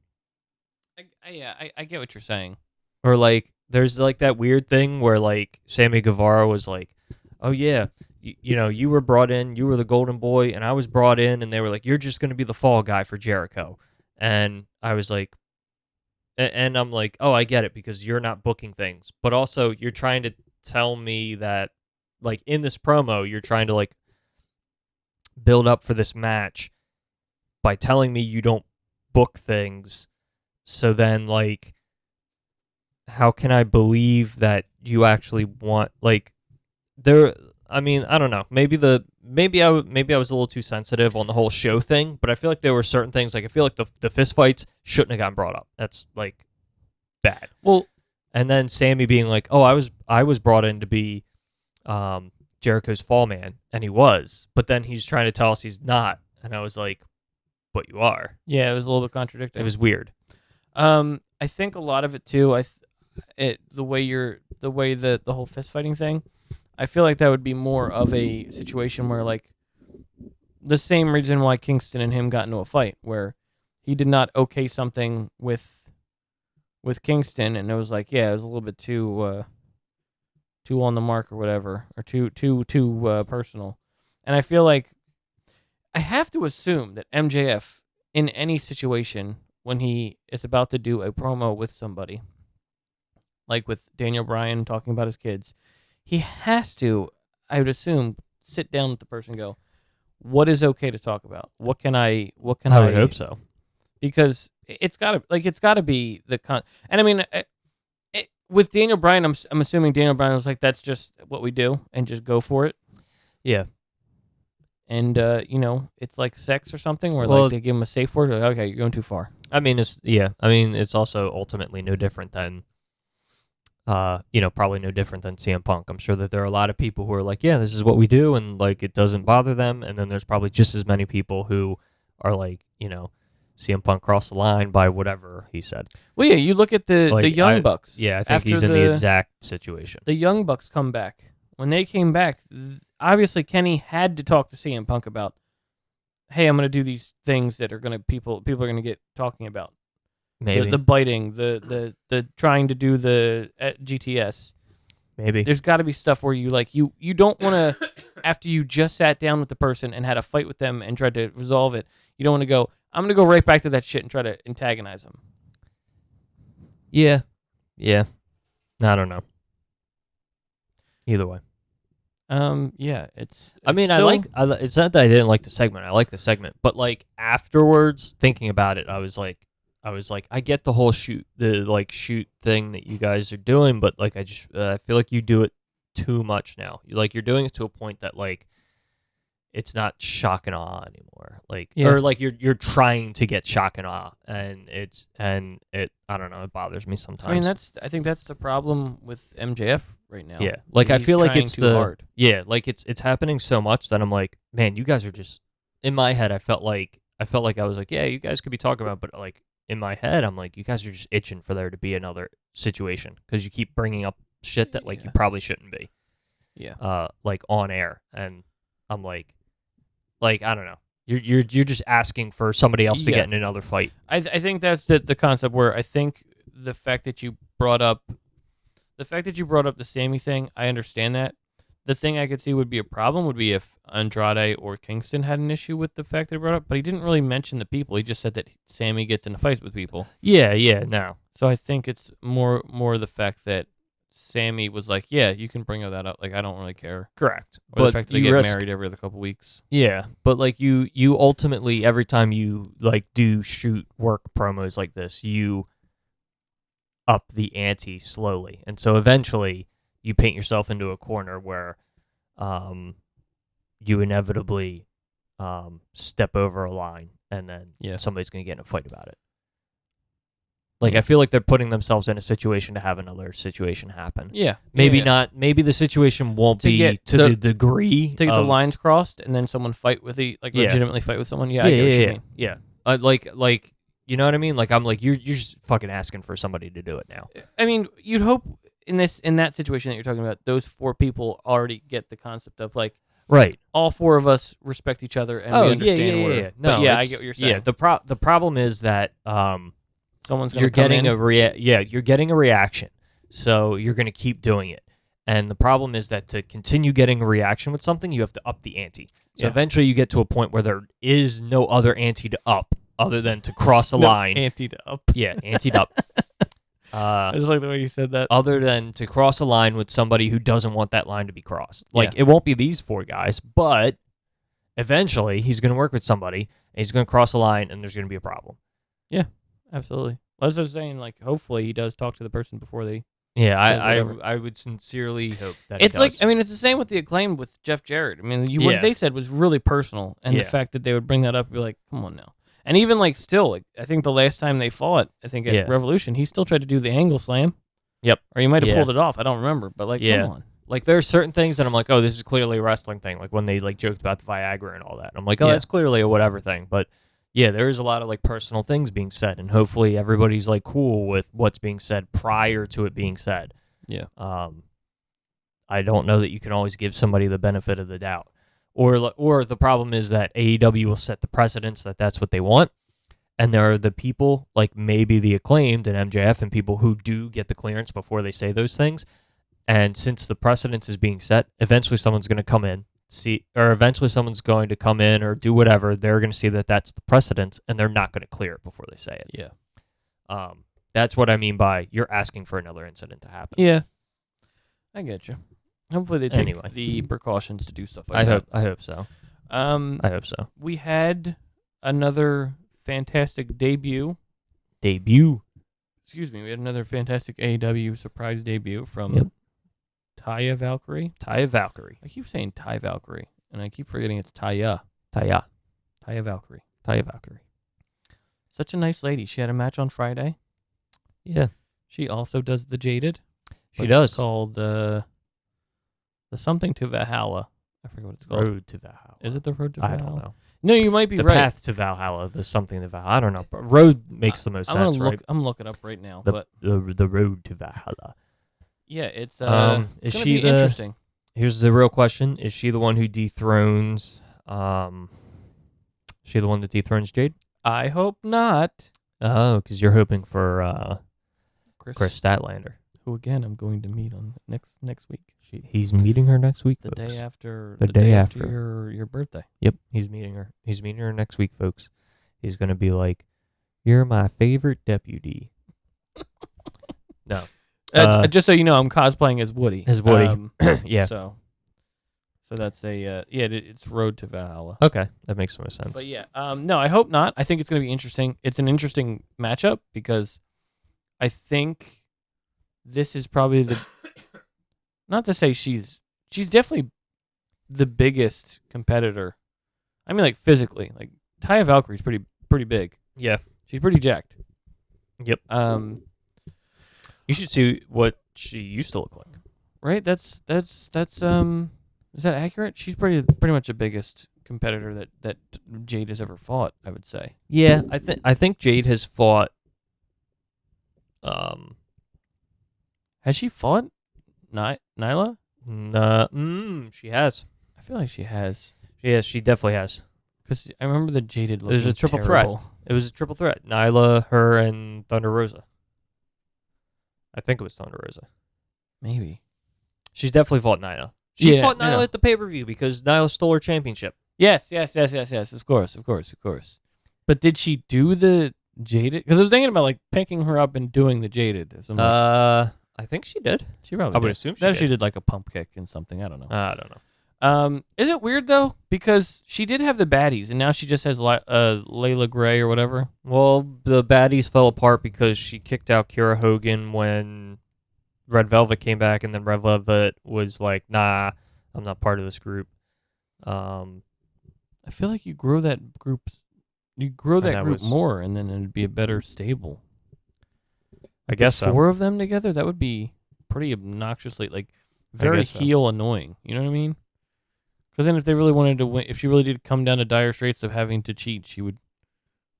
get what you're saying. Or like, there's like that weird thing where like Sammy Guevara was like, oh yeah, you were brought in, you were the golden boy, and I was brought in, and they were like, you're just going to be the fall guy for Jericho. And I was like, and I'm like, oh, I get it, because you're not booking things. But also, you're trying to tell me that, like, in this promo, you're trying to, like, build up for this match by telling me you don't book things. So then, like, how can I believe that you actually want, like, I mean, I don't know. Maybe I was a little too sensitive on the whole show thing, but I feel like there were certain things, like, I feel like the fist fights shouldn't have gotten brought up. That's, like, bad. Well, and then Sammy being like, oh, I was brought in to be Jericho's fall man, and he was, but then he's trying to tell us he's not, and I was like, but you are. Yeah, it was a little bit contradictory. It was weird. I think a lot of it too. The way the whole fist fighting thing, I feel like that would be more of a situation where, like, the same reason why Kingston and him got into a fight, where he did not okay something with Kingston, and it was like, yeah, it was a little bit too on the mark or whatever, or too personal. And I feel like I have to assume that MJF, in any situation when he is about to do a promo with somebody, like with Daniel Bryan talking about his kids, he has to, I would assume, sit down with the person and go, what is okay to talk about? What can I would hope so. Because it's got to be and I mean, with Daniel Bryan, I'm assuming Daniel Bryan was like, that's just what we do, and just go for it. Yeah. And it's like sex or something, where Well, like they give him a safe word. Like, okay, you're going too far. I mean, it's also ultimately no different than, probably no different than CM Punk. I'm sure that there are a lot of people who are like, yeah, this is what we do, and like it doesn't bother them. And then there's probably just as many people who are like, CM Punk crossed the line by whatever he said. Well, yeah, you look at the Young Bucks. Yeah, I think he's in the exact situation. The Young Bucks come back. When they came back, obviously Kenny had to talk to CM Punk about, hey, I'm going to do these things that are going to people are going to get talking about. Maybe the biting, the trying to do the GTS. Maybe there's got to be stuff where you like you don't want to, after you just sat down with the person and had a fight with them and tried to resolve it, you don't want to go, I'm going to go right back to that shit and try to antagonize them. Yeah. I don't know. Either way. Yeah, it's I mean, still, it's not that I didn't like the segment. I like the segment, but like afterwards, thinking about it, I was like, I get the whole shoot thing that you guys are doing, but like, I just I feel like you do it too much now. You're doing it to a point that like, it's not shock and awe anymore. Like, or like you're trying to get shock and awe, and I don't know, it bothers me sometimes. I mean, I think that's the problem with MJF right now. Yeah, like I He's feel like trying it's too hard. like it's happening so much that I'm like, man, you guys are just in my head. I felt like I was like, yeah, you guys could be talking about, but like in my head, I'm like, you guys are just itching for there to be another situation because you keep bringing up shit that like you probably shouldn't be. Yeah. Like on air, and I'm like I don't know. You're just asking for somebody else to get in another fight. I think that's the concept where I think the fact that you brought up the Sammy thing, I understand that. The thing I could see would be a problem would be if Andrade or Kingston had an issue with the fact that he brought up, but he didn't really mention the people. He just said that Sammy gets into fights with people. Yeah, no. So I think it's more the fact that Sammy was like, yeah, you can bring that up. Like, I don't really care. Correct. Or but the fact that they get married every other couple weeks. Yeah, but like you ultimately, every time you like do shoot work promos like this, you up the ante slowly, and so eventually you paint yourself into a corner where you inevitably step over a line, and then somebody's going to get in a fight about it. Like, I feel like they're putting themselves in a situation to have another situation happen. Yeah. Maybe not. Maybe the situation won't be to the degree to get the lines crossed and then someone fight with legitimately fight with someone. Yeah, I get what you mean. Yeah. Like, you know what I mean? Like, I'm like, you're just fucking asking for somebody to do it now. I mean, you'd hope in that situation that you're talking about, those four people already get the concept of like, right, all four of us respect each other and we understand. Yeah. No, I get what you're saying. Yeah. The problem is that someone's you're getting you're getting a reaction, so you're going to keep doing it. And the problem is that to continue getting a reaction with something, you have to up the ante. So eventually you get to a point where there is no other ante to up other than to cross a line. Ante to up. Yeah, ante to up. I just like the way you said that. Other than to cross a line with somebody who doesn't want that line to be crossed. Like, it won't be these four guys, but eventually he's going to work with somebody, and he's going to cross a line, and there's going to be a problem. Yeah, absolutely. I was just saying, like, hopefully he does talk to the person before they... Yeah, I would sincerely hope that he does. Like, I mean, it's the same with the Acclaim with Jeff Jarrett. I mean, what they said was really personal, and the fact that they would bring that up, be like, come on now. And even, like, still, like, I think the last time they fought, I think at Revolution, he still tried to do the angle slam. Yep. Or he might have pulled it off. I don't remember, but, like, come on. Like, there are certain things that I'm like, oh, this is clearly a wrestling thing. Like, when they, like, joked about the Viagra and all that. And I'm like, oh, that's clearly a whatever thing. But, yeah, there is a lot of, like, personal things being said. And hopefully everybody's, like, cool with what's being said prior to it being said. Yeah. I don't know that you can always give somebody the benefit of the doubt. Or the problem is that AEW will set the precedence that that's what they want. And there are the people, like maybe the Acclaimed and MJF and people who do get the clearance before they say those things. And since the precedence is being set, eventually someone's going to come in, eventually someone's going to come in or do whatever. They're going to see that that's the precedence, and they're not going to clear it before they say it. Yeah. That's what I mean by you're asking for another incident to happen. Yeah. I get you. Hopefully they take the precautions to do stuff like that. I hope so. I hope so. We had another fantastic debut. Excuse me. We had another fantastic AEW surprise debut from Taya Valkyrie. Taya Valkyrie. I keep saying Taya Valkyrie, and I keep forgetting it's Taya. Taya Valkyrie. Taya Valkyrie. Such a nice lady. She had a match on Friday. Yeah. She also does the Jaded. She does. It's called the something to Valhalla. I forget what it's called. Road to Valhalla. Is it the Road to Valhalla? I don't know. No, you might be the right. The Path to Valhalla. The something to Valhalla. I don't know. But road makes the most sense, right? I'm looking up right now. The Road to Valhalla. Yeah, it's is she interesting. Here's the real question: is she the one who dethrones? She the one that dethrones Jade? I hope not. Oh, because you're hoping for Chris Statlander, who again I'm going to meet on next week. He's meeting her next week, the folks. day after your birthday. Yep, he's meeting her. He's meeting her next week, folks. He's gonna be like, "You're my favorite deputy." No, Just so you know, I'm cosplaying as Woody. As Woody. Yeah. So that's it's Road to Valhalla. Okay, that makes more sense. But yeah, no, I hope not. I think it's going to be interesting. It's an interesting matchup because I think this is probably the. Not to say she's definitely the biggest competitor. I mean, like physically, like Taya Valkyrie's pretty big. Yeah, she's pretty jacked. Yep. You should see what she used to look like. Right. That's Is that accurate? She's pretty much the biggest competitor that Jade has ever fought, I would say. Yeah, I think Jade has fought. Has she fought Nyla? She has. I feel like she has. She definitely has. Because I remember the Jaded looking. It was a triple terrible. threat. It was a triple threat. Nyla, her, and Thunder Rosa. I think it was Thunder Rosa. Maybe. She's definitely fought Nyla. She fought Nyla at the pay-per-view because Nyla stole her championship. Yes. Of course. But did she do the Jaded? Because I was thinking about like picking her up and doing the Jaded. So I think she did. She probably. I would did. assume She did like a pump kick and something. I don't know. I don't know. Is it weird though? Because she did have the baddies, and now she just has Layla Gray or whatever. Well, the baddies fell apart because she kicked out Kiera Hogan when Red Velvet came back, and then Red Velvet was like, "Nah, I'm not part of this group." I feel like you grow that group. You grow that group more, and then it'd be a better stable. I guess so. 4 of them together, that would be pretty obnoxiously like very heel annoying. You know what I mean? Because then if they really wanted to win, if she really did come down to dire straits of having to cheat, she would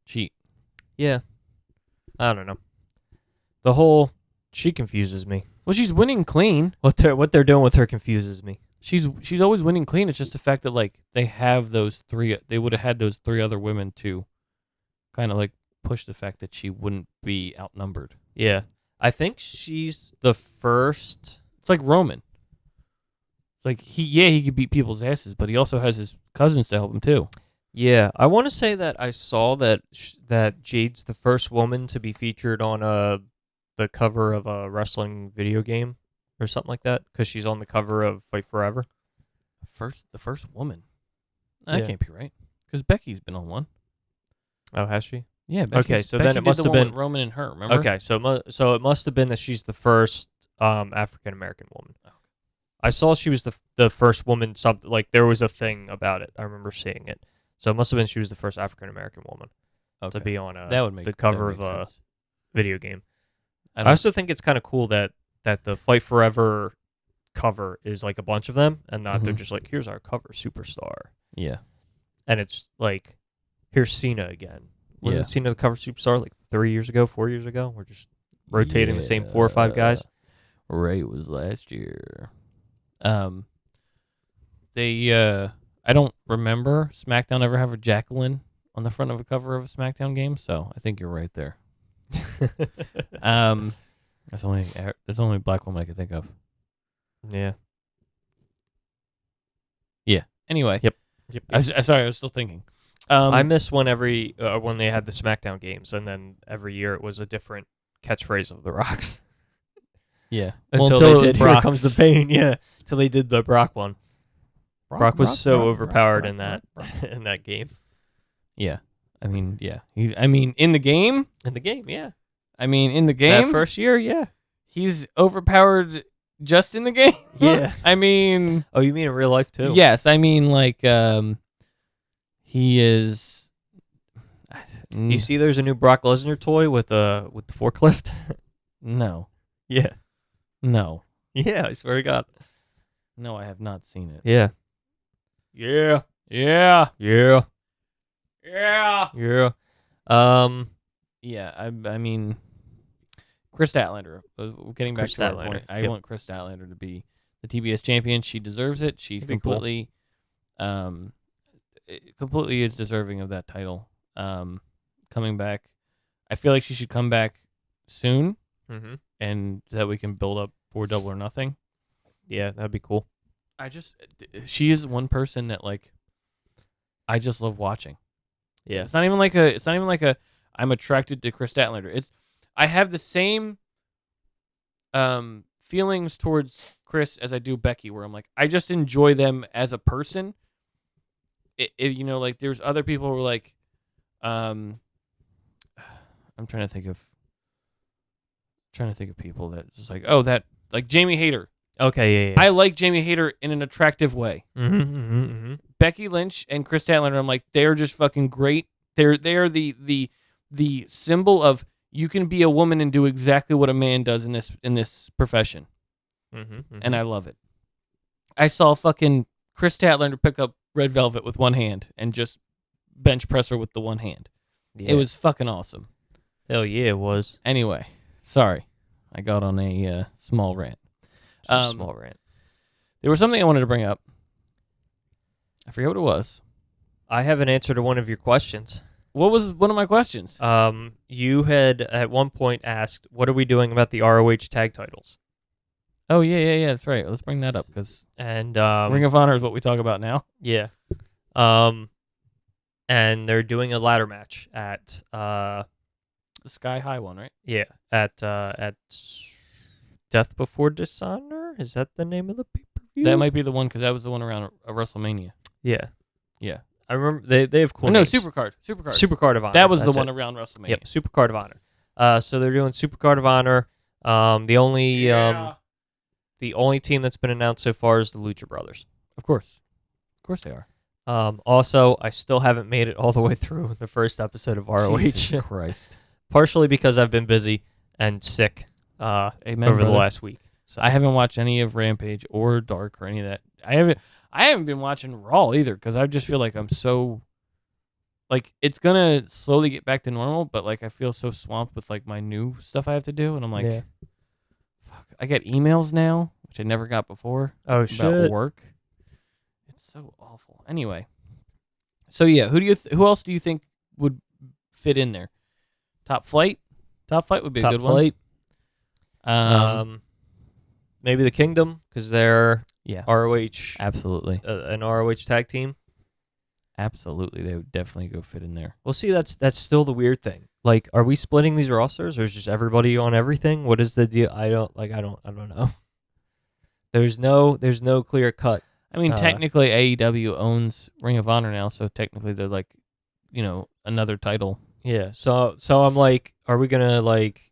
cheat. Yeah. I don't know. She confuses me. Well, she's winning clean. What they're doing with her confuses me. She's always winning clean. It's just the fact that like they have those 3. They would have had those 3 other women to kind of like push the fact that she wouldn't be outnumbered. Yeah. I think she's the first. It's like Roman. It's like he could beat people's asses, but he also has his cousins to help him too. Yeah, I want to say that I saw that Jade's the first woman to be featured on the cover of a wrestling video game or something like that because she's on the cover of Fight Forever. The first woman. That can't be right because Becky's been on one. Oh, has she? Yeah. Okay, so then it must have been Roman and her. Remember? Okay, so it must have been that she's the first African American woman. Okay. I saw she was the first woman. Something like there was a thing about it. I remember seeing it. So it must have been she was the first African American woman to be on the cover of a video game. I also think it's kind of cool that the Fight Forever cover is like a bunch of them, and not they're just like, here's our cover superstar. Yeah. And it's like, here's Cena again. Was it Cena the cover superstar like 4 years ago? We're just rotating the same 4 or 5 guys. Ray was last year. I don't remember SmackDown ever have a Jacqueline on the front of a cover of a SmackDown game, so I think you're right there. That's the only black woman I could think of. Yeah. Yeah. Anyway. Yep. Sorry, I was still thinking. I miss when when they had the SmackDown games, and then every year it was a different catchphrase of The Rock's. Yeah. Until they did Here Comes the Pain. Yeah. Until they did the Brock one. Brock was so overpowered in that game. Yeah. I mean, yeah. In the game? In the game, yeah. In the game? That first year, yeah. He's overpowered just in the game? Yeah. Oh, you mean in real life, too? Yes. He is... You see there's a new Brock Lesnar toy with the forklift? No. Yeah. No. Yeah, I swear to God. No, I have not seen it. Yeah. Yeah. Yeah. Yeah. Yeah. Yeah. Yeah, Chris Statlander. Getting back to that point, I want Chris Statlander to be the TBS champion. She deserves it. She completely is deserving of that title. Coming back, I feel like she should come back soon, and that we can build up for Double or Nothing. Yeah, that'd be cool. She is one person that I just love watching. Yeah, it's not even like a I'm attracted to Chris Statlander. I have the same feelings towards Chris as I do Becky, where I'm like, I just enjoy them as a person. Like there's other people who are like, I'm trying to think of people that just like, like Jamie Hayter. Okay, yeah. I like Jamie Hayter in an attractive way. Becky Lynch and Chris Statlander, I'm like, they're just fucking great. They're the symbol of you can be a woman and do exactly what a man does in this profession. And I love it. I saw fucking Chris Statlander pick up Red Velvet with one hand and just bench press her with the one hand. Yeah. It was fucking awesome. Hell yeah, it was. Anyway, sorry. I got on a small rant. Small rant. There was something I wanted to bring up. I forget what it was. I have an answer to one of your questions. What was one of my questions? You had at one point asked, "What are we doing about the ROH tag titles?" Oh yeah. That's right. Let's bring that up because And Ring of Honor is what we talk about now. yeah, and they're doing a ladder match at The Sky High one, right? yeah at Death Before Dishonor. Is that the name of the pay-per-view? That might be the one because that was the one around WrestleMania. Yeah. Yeah. I remember they have cool No, names. Supercard. Supercard of Honor. That was the That's one it. around WrestleMania. Yep, Supercard of Honor. So they're doing Supercard of Honor. The only team that's been announced so far is the Lucha Brothers. Of course they are. Also, I still haven't made it all the way through the first episode of ROH. Jesus Christ. Partially because I've been busy and sick Amen, over the brother. last week. So I haven't watched any of Rampage or Dark or any of that. I haven't been watching Raw either because I just feel like I'm so like it's gonna slowly get back to normal, but like I feel so swamped with like my new stuff I have to do, and I'm like, Yeah. fuck. I get emails now, which I never got before Oh about work. It's so awful. Anyway, so yeah, who else do you think would fit in there? Top Flight would be a Top good Flight. one. Maybe the Kingdom because they're Yeah, ROH, absolutely. an ROH tag team. Absolutely, they would definitely go fit in there. Well, see, that's still the weird thing. Like, are we splitting these rosters, or is just everybody on everything? What is the deal? I don't know. There's no clear cut. I mean, technically, AEW owns Ring of Honor now, so technically they're like, another title. Yeah. So I'm like, are we gonna like,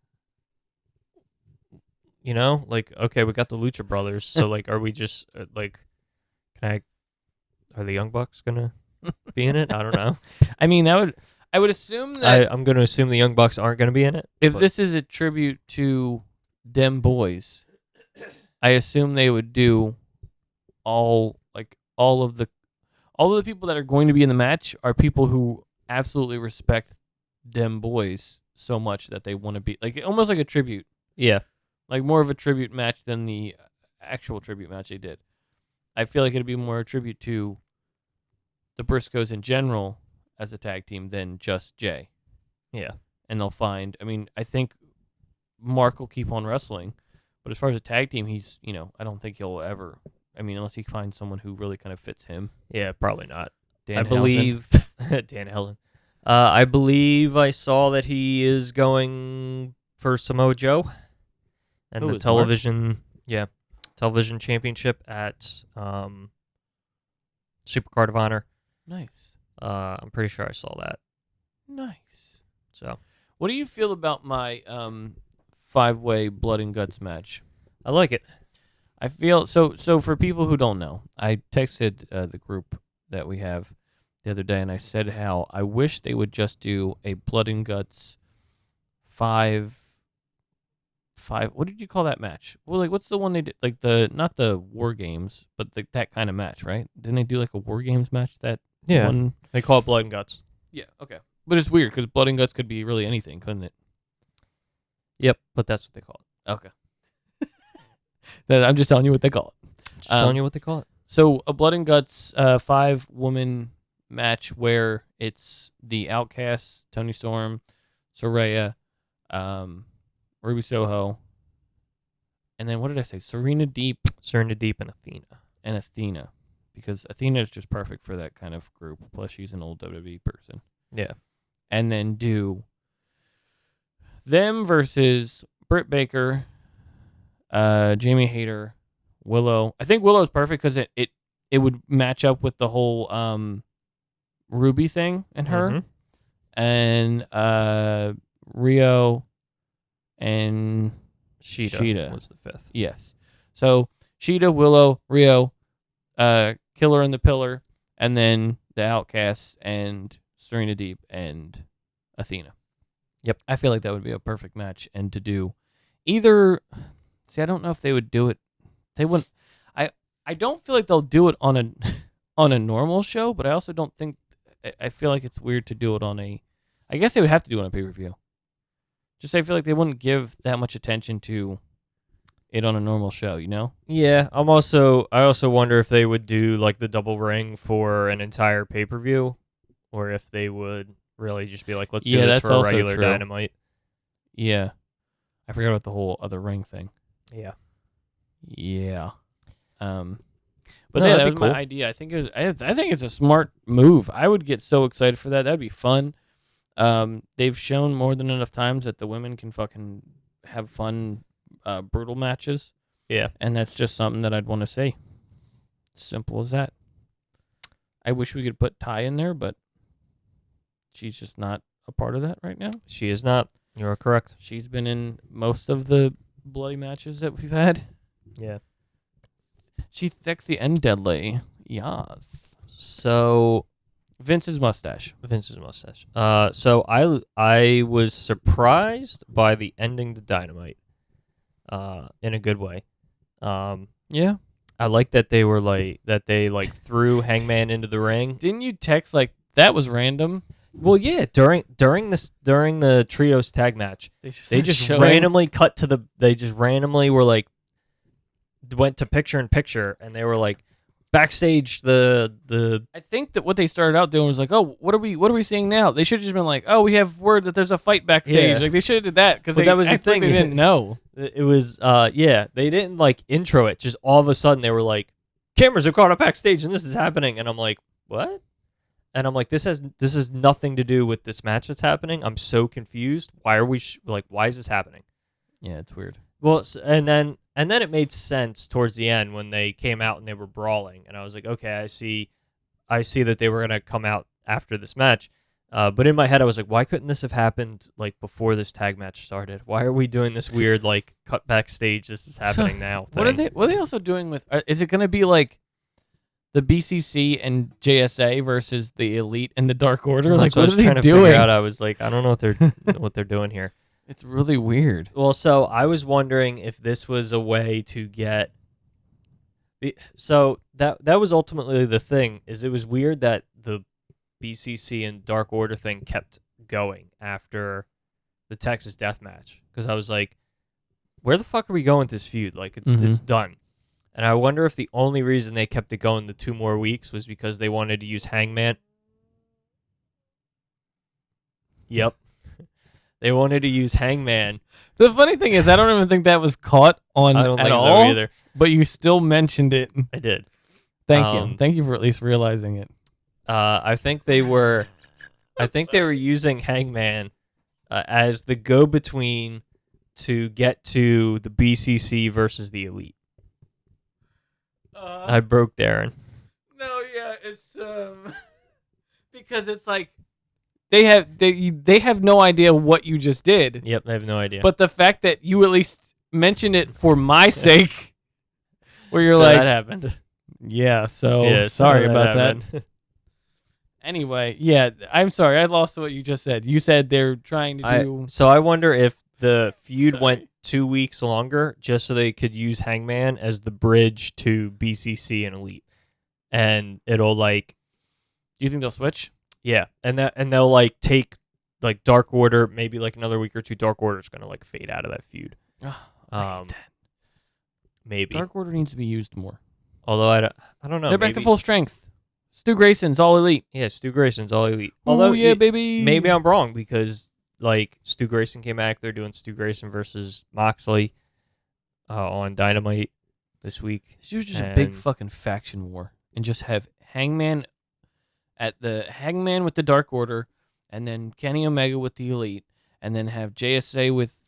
okay, we got the Lucha Brothers. So like, are we just like, are the Young Bucks gonna be in it? I don't know. I mean, I would assume that I'm gonna assume the Young Bucks aren't gonna be in it. if this is a tribute to them boys, I assume they would do all of the people that are going to be in the match are people who absolutely respect them boys so much that they want to be like almost like a tribute. Yeah. Like more of a tribute match than the actual tribute match they did. I feel like it'd be more a tribute to the Briscoes in general as a tag team than just Jay. Yeah. And they'll find, I think Mark will keep on wrestling, but as far as a tag team, he's, I don't think he'll ever, unless he finds someone who really kind of fits him. Yeah, probably not. Dan believe Dan Helen. I believe I saw that he is going for Samoa Joe and the television championship at Supercard of Honor. Nice. I'm pretty sure I saw that. Nice. So, what do you feel about my 5-way Blood and Guts match? I like it. I feel so for people who don't know, I texted the group that we have the other day, and I said how I wish they would just do a Blood and Guts 5. What did you call that match? Well, like what's the one they did? Like not the War Games, but that kind of match, right? Didn't they do like a War Games match? Yeah. One? They call it Blood and Guts. Yeah. Okay. But it's weird because Blood and Guts could be really anything, couldn't it? Yep, but that's what they call it. Okay. I'm just telling you what they call it. Just telling you what they call it. So a Blood and Guts 5-woman match where it's the Outcasts, Tony Storm, Saraya, Ruby Soho, and then what did I say? Serena Deep and Athena. Because Athena is just perfect for that kind of group. Plus, she's an old WWE person. Yeah. And then do them versus Britt Baker, Jamie Hayter, Willow. I think Willow is perfect because it would match up with the whole Ruby thing and her, and Rio and Sheeta was the 5th. Yes. So Sheeta, Willow, Rio, Killer and the Pillar, and then the Outcasts and Serena Deep and Athena. Yep. I feel like that would be a perfect match, and to do either. See, I don't know if they would do it. They wouldn't. I don't feel like they'll do it on a on a normal show, but I also don't think. I feel like it's weird to do it on a. I guess they would have to do it on a pay-per-view. Just I feel like they wouldn't give that much attention to it on a normal show, you know? Yeah, I also wonder if they would do like the double ring for an entire pay-per-view, or if they would really just be like, let's do this that's for a also regular true. Dynamite. Yeah. I forgot about the whole other ring thing. Yeah. Yeah. But No, yeah, that'd that be was cool. my idea. I think I think it's a smart move. I would get so excited for that. That'd be fun. They've shown more than enough times that the women can fucking have fun, brutal matches. Yeah. And that's just something that I'd want to see. Simple as that. I wish we could put Ty in there, but she's just not a part of that right now. She is not. You're correct. She's been in most of the bloody matches that we've had. Yeah. She's sexy and deadly. Yes. So Vince's mustache. So I was surprised by the ending to Dynamite, in a good way. Yeah. I like that they threw Hangman into the ring. Didn't you text like that was random? Well, yeah. During the trios tag match, they just randomly cut to the. They just randomly were like, went to picture in picture, and they were like, backstage. The I think that what they started out doing was like, oh, what are we seeing now? They should have just been like, oh, we have word that there's a fight backstage. Yeah. Like they should have did that because But that was the thing. They didn't know. It was yeah. They didn't like intro it. Just all of a sudden they were like, cameras are caught up backstage, and this is happening. And I'm like, what? And I'm like, this has nothing to do with this match that's happening. I'm so confused. Why are we why is this happening? Yeah, it's weird. Well, and then it made sense towards the end when they came out and they were brawling, and I was like, okay, I see that they were gonna come out after this match. But in my head, I was like, why couldn't this have happened like before this tag match started? Why are we doing this weird like cut backstage? This is happening now. What are they also doing with? Is it gonna be like the BCC and JSA versus the Elite and the Dark Order? Like, what are they doing? I was like, I don't know what they're doing here. It's really weird. Well, so I was wondering if this was a way to get. So that was ultimately the thing. Is it was weird that the BCC and Dark Order thing kept going after the Texas Death Match, because I was like, where the fuck are we going with this feud? Like it's done. And I wonder if the only reason they kept it going the 2 more weeks was because they wanted to use Hangman. Yep. They wanted to use Hangman. The funny thing is, I don't even think that was caught on I don't at think all, so either. but you still mentioned it. I did. Thank you. Thank you for at least realizing it. I think they were using Hangman as the go-between to get to the BCC versus the Elite. I broke Darren. No, yeah, it's because it's like they have no idea what you just did. Yep, I have no idea. But the fact that you at least mentioned it for my sake, where you're so like, that happened. Yeah, so Yeah, sorry so about happened. that. Anyway, yeah, I'm sorry. I lost what you just said. You said they're trying to do. So I wonder if the feud went 2 weeks longer just so they could use Hangman as the bridge to BCC and Elite, and it'll like. Do you think they'll switch? Yeah, and they'll like take like Dark Order, maybe like another week or two. Dark Order's gonna like fade out of that feud. I hate that. Maybe Dark Order needs to be used more. Although I don't know. They're back to full strength. Stu Grayson's all Elite. Yeah, Stu Grayson's all Elite. Although, yeah, baby. Maybe I'm wrong because like Stu Grayson came back. They're doing Stu Grayson versus Moxley on Dynamite this week. This was just a big fucking faction war, and just have Hangman with the Dark Order, and then Kenny Omega with the Elite, and then have JSA with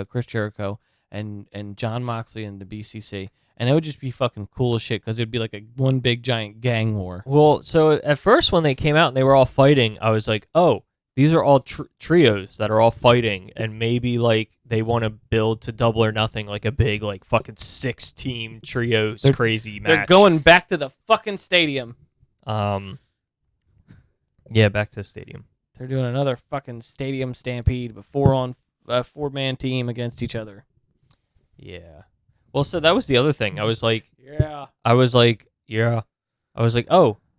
Chris Jericho, and John Moxley and the BCC, and it would just be fucking cool as shit because it'd be like one big giant gang war. Well, so at first when they came out and they were all fighting, I was like, oh, these are all trios that are all fighting, and maybe like they want to build to Double or Nothing, like a big like fucking 6-team trios crazy match. They're going back to the fucking stadium. Yeah, back to the stadium. They're doing another fucking stadium stampede, but 4-man team against each other. Yeah. Well, so that was the other thing. I was like, Yeah. oh,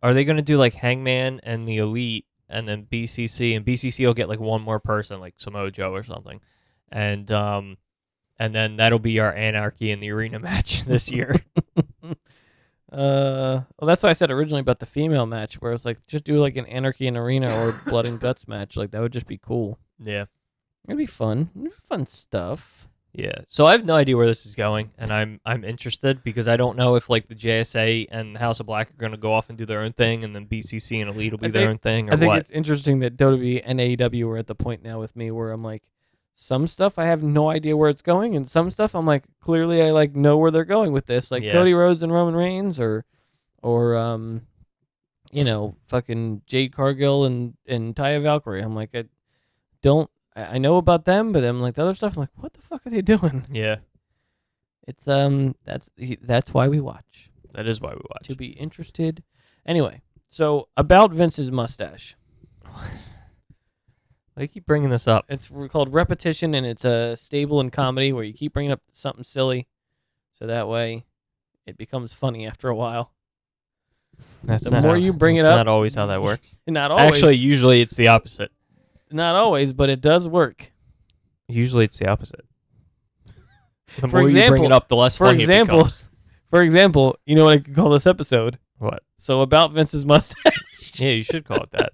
are they going to do like Hangman and the Elite and then BCC, and BCC will get like one more person, like Samoa Joe or something. And then that'll be our Anarchy in the Arena match this year. Well, that's what I said originally about the female match, where it's like, just do like an Anarchy in Arena or Blood and Guts match. Like, that would just be cool. Yeah. It'd be fun. Fun stuff. Yeah. So I have no idea where this is going, and I'm interested because I don't know if like the JSA and House of Black are going to go off and do their own thing, and then BCC and Elite will be their own thing, or I think what? it's interesting that WWE and AEW are at the point now with me where I'm like, some stuff I have no idea where it's going, and some stuff I'm like, clearly I like know where they're going with this, like Cody Rhodes and Roman Reigns, or fucking Jade Cargill and Taya Valkyrie. I'm like, I know about them, but I'm like, the other stuff, I'm like, what the fuck are they doing? Yeah. It's that's why we watch. That is why we watch. To be interested. Anyway, so about Vince's mustache. I keep bringing this up. It's called repetition, and it's a stable in comedy where you keep bringing up something silly, so that way it becomes funny after a while. That's the more you bring it up, not always how that works. Not always. Actually, usually it's the opposite. Not always, but it does work. Usually it's the opposite. The For more example, you bring it up, the less funny it becomes. For example, you know what I could call this episode? What? So about Vince's mustache. Yeah, you should call it that.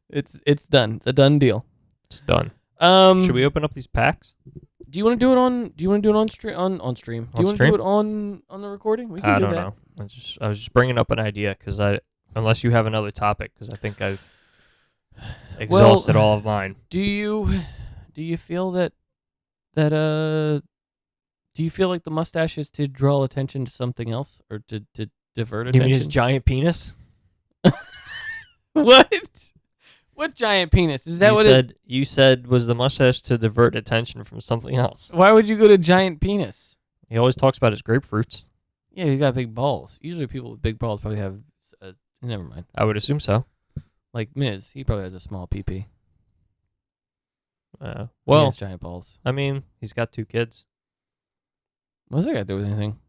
It's done. It's a done deal. It's done. Should we open up these packs? Do you want to do it on? Do you want to do it on stream? On stream? Do you want to do it on the recording? We can I do don't that. know. I was just bringing up an idea because unless you have another topic, because I think I've exhausted all of mine. Do you feel that do you feel like the mustache is to draw attention to something else, or to divert attention? You mean his giant penis? What? What giant penis? Is that you said was the mustache to divert attention from something else? Why would you go to giant penis? He always talks about his grapefruits. Yeah, he's got big balls. Usually people with big balls probably have... never mind. I would assume so. Like Miz, he probably has a small pee-pee. He well, has giant balls. I mean, he's got 2 kids. What's that got to do with anything?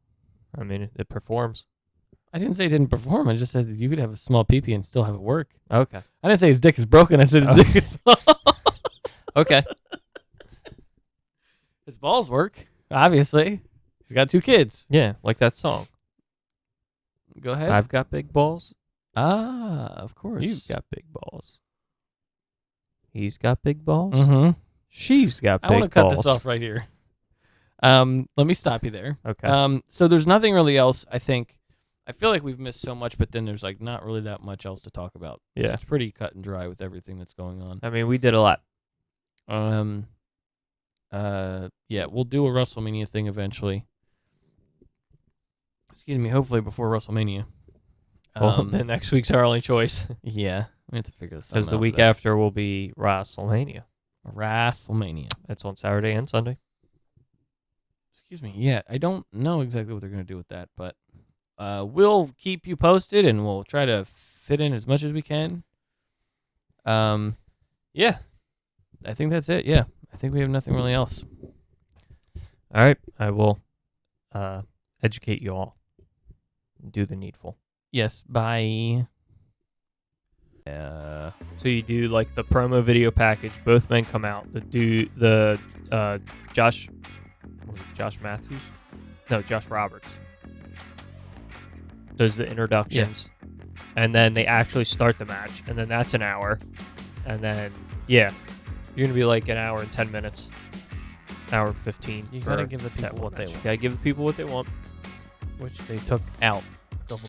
I mean, it performs. I didn't say it didn't perform. I just said that you could have a small pee-pee and still have it work. Okay. I didn't say his dick is broken. I said his dick is small. Okay. His balls work, obviously. He's got 2 kids. Yeah, like that song. Go ahead. I've got big balls. Ah, of course. You've got big balls. He's got big balls. Mm-hmm. She's got big balls. I want to cut this off right here. Let me stop you there. Okay. So there's nothing really else, I think. I feel like we've missed so much, but then there's like not really that much else to talk about. Yeah. It's pretty cut and dry with everything that's going on. I mean, we did a lot. Yeah, we'll do a WrestleMania thing eventually. Excuse me, hopefully before WrestleMania. Well, then next week's our only choice. Yeah, we have to figure this out. Because the week after will be WrestleMania. WrestleMania. It's on Saturday and Sunday. Excuse me. Yeah, I don't know exactly what they're going to do with that, but we'll keep you posted, and we'll try to fit in as much as we can. Yeah, I think that's it. Yeah, I think we have nothing really else. All right, I will educate you all. Do the needful. Yes, bye. So you do like the promo video package. Both men come out. Josh Matthews? No, Josh Roberts does the introductions, and then they actually start the match, and then that's an hour, and then you're gonna be like an hour and 10 minutes, hour 15. You gotta give the people what they want. Gotta give the people what they want, which they took out.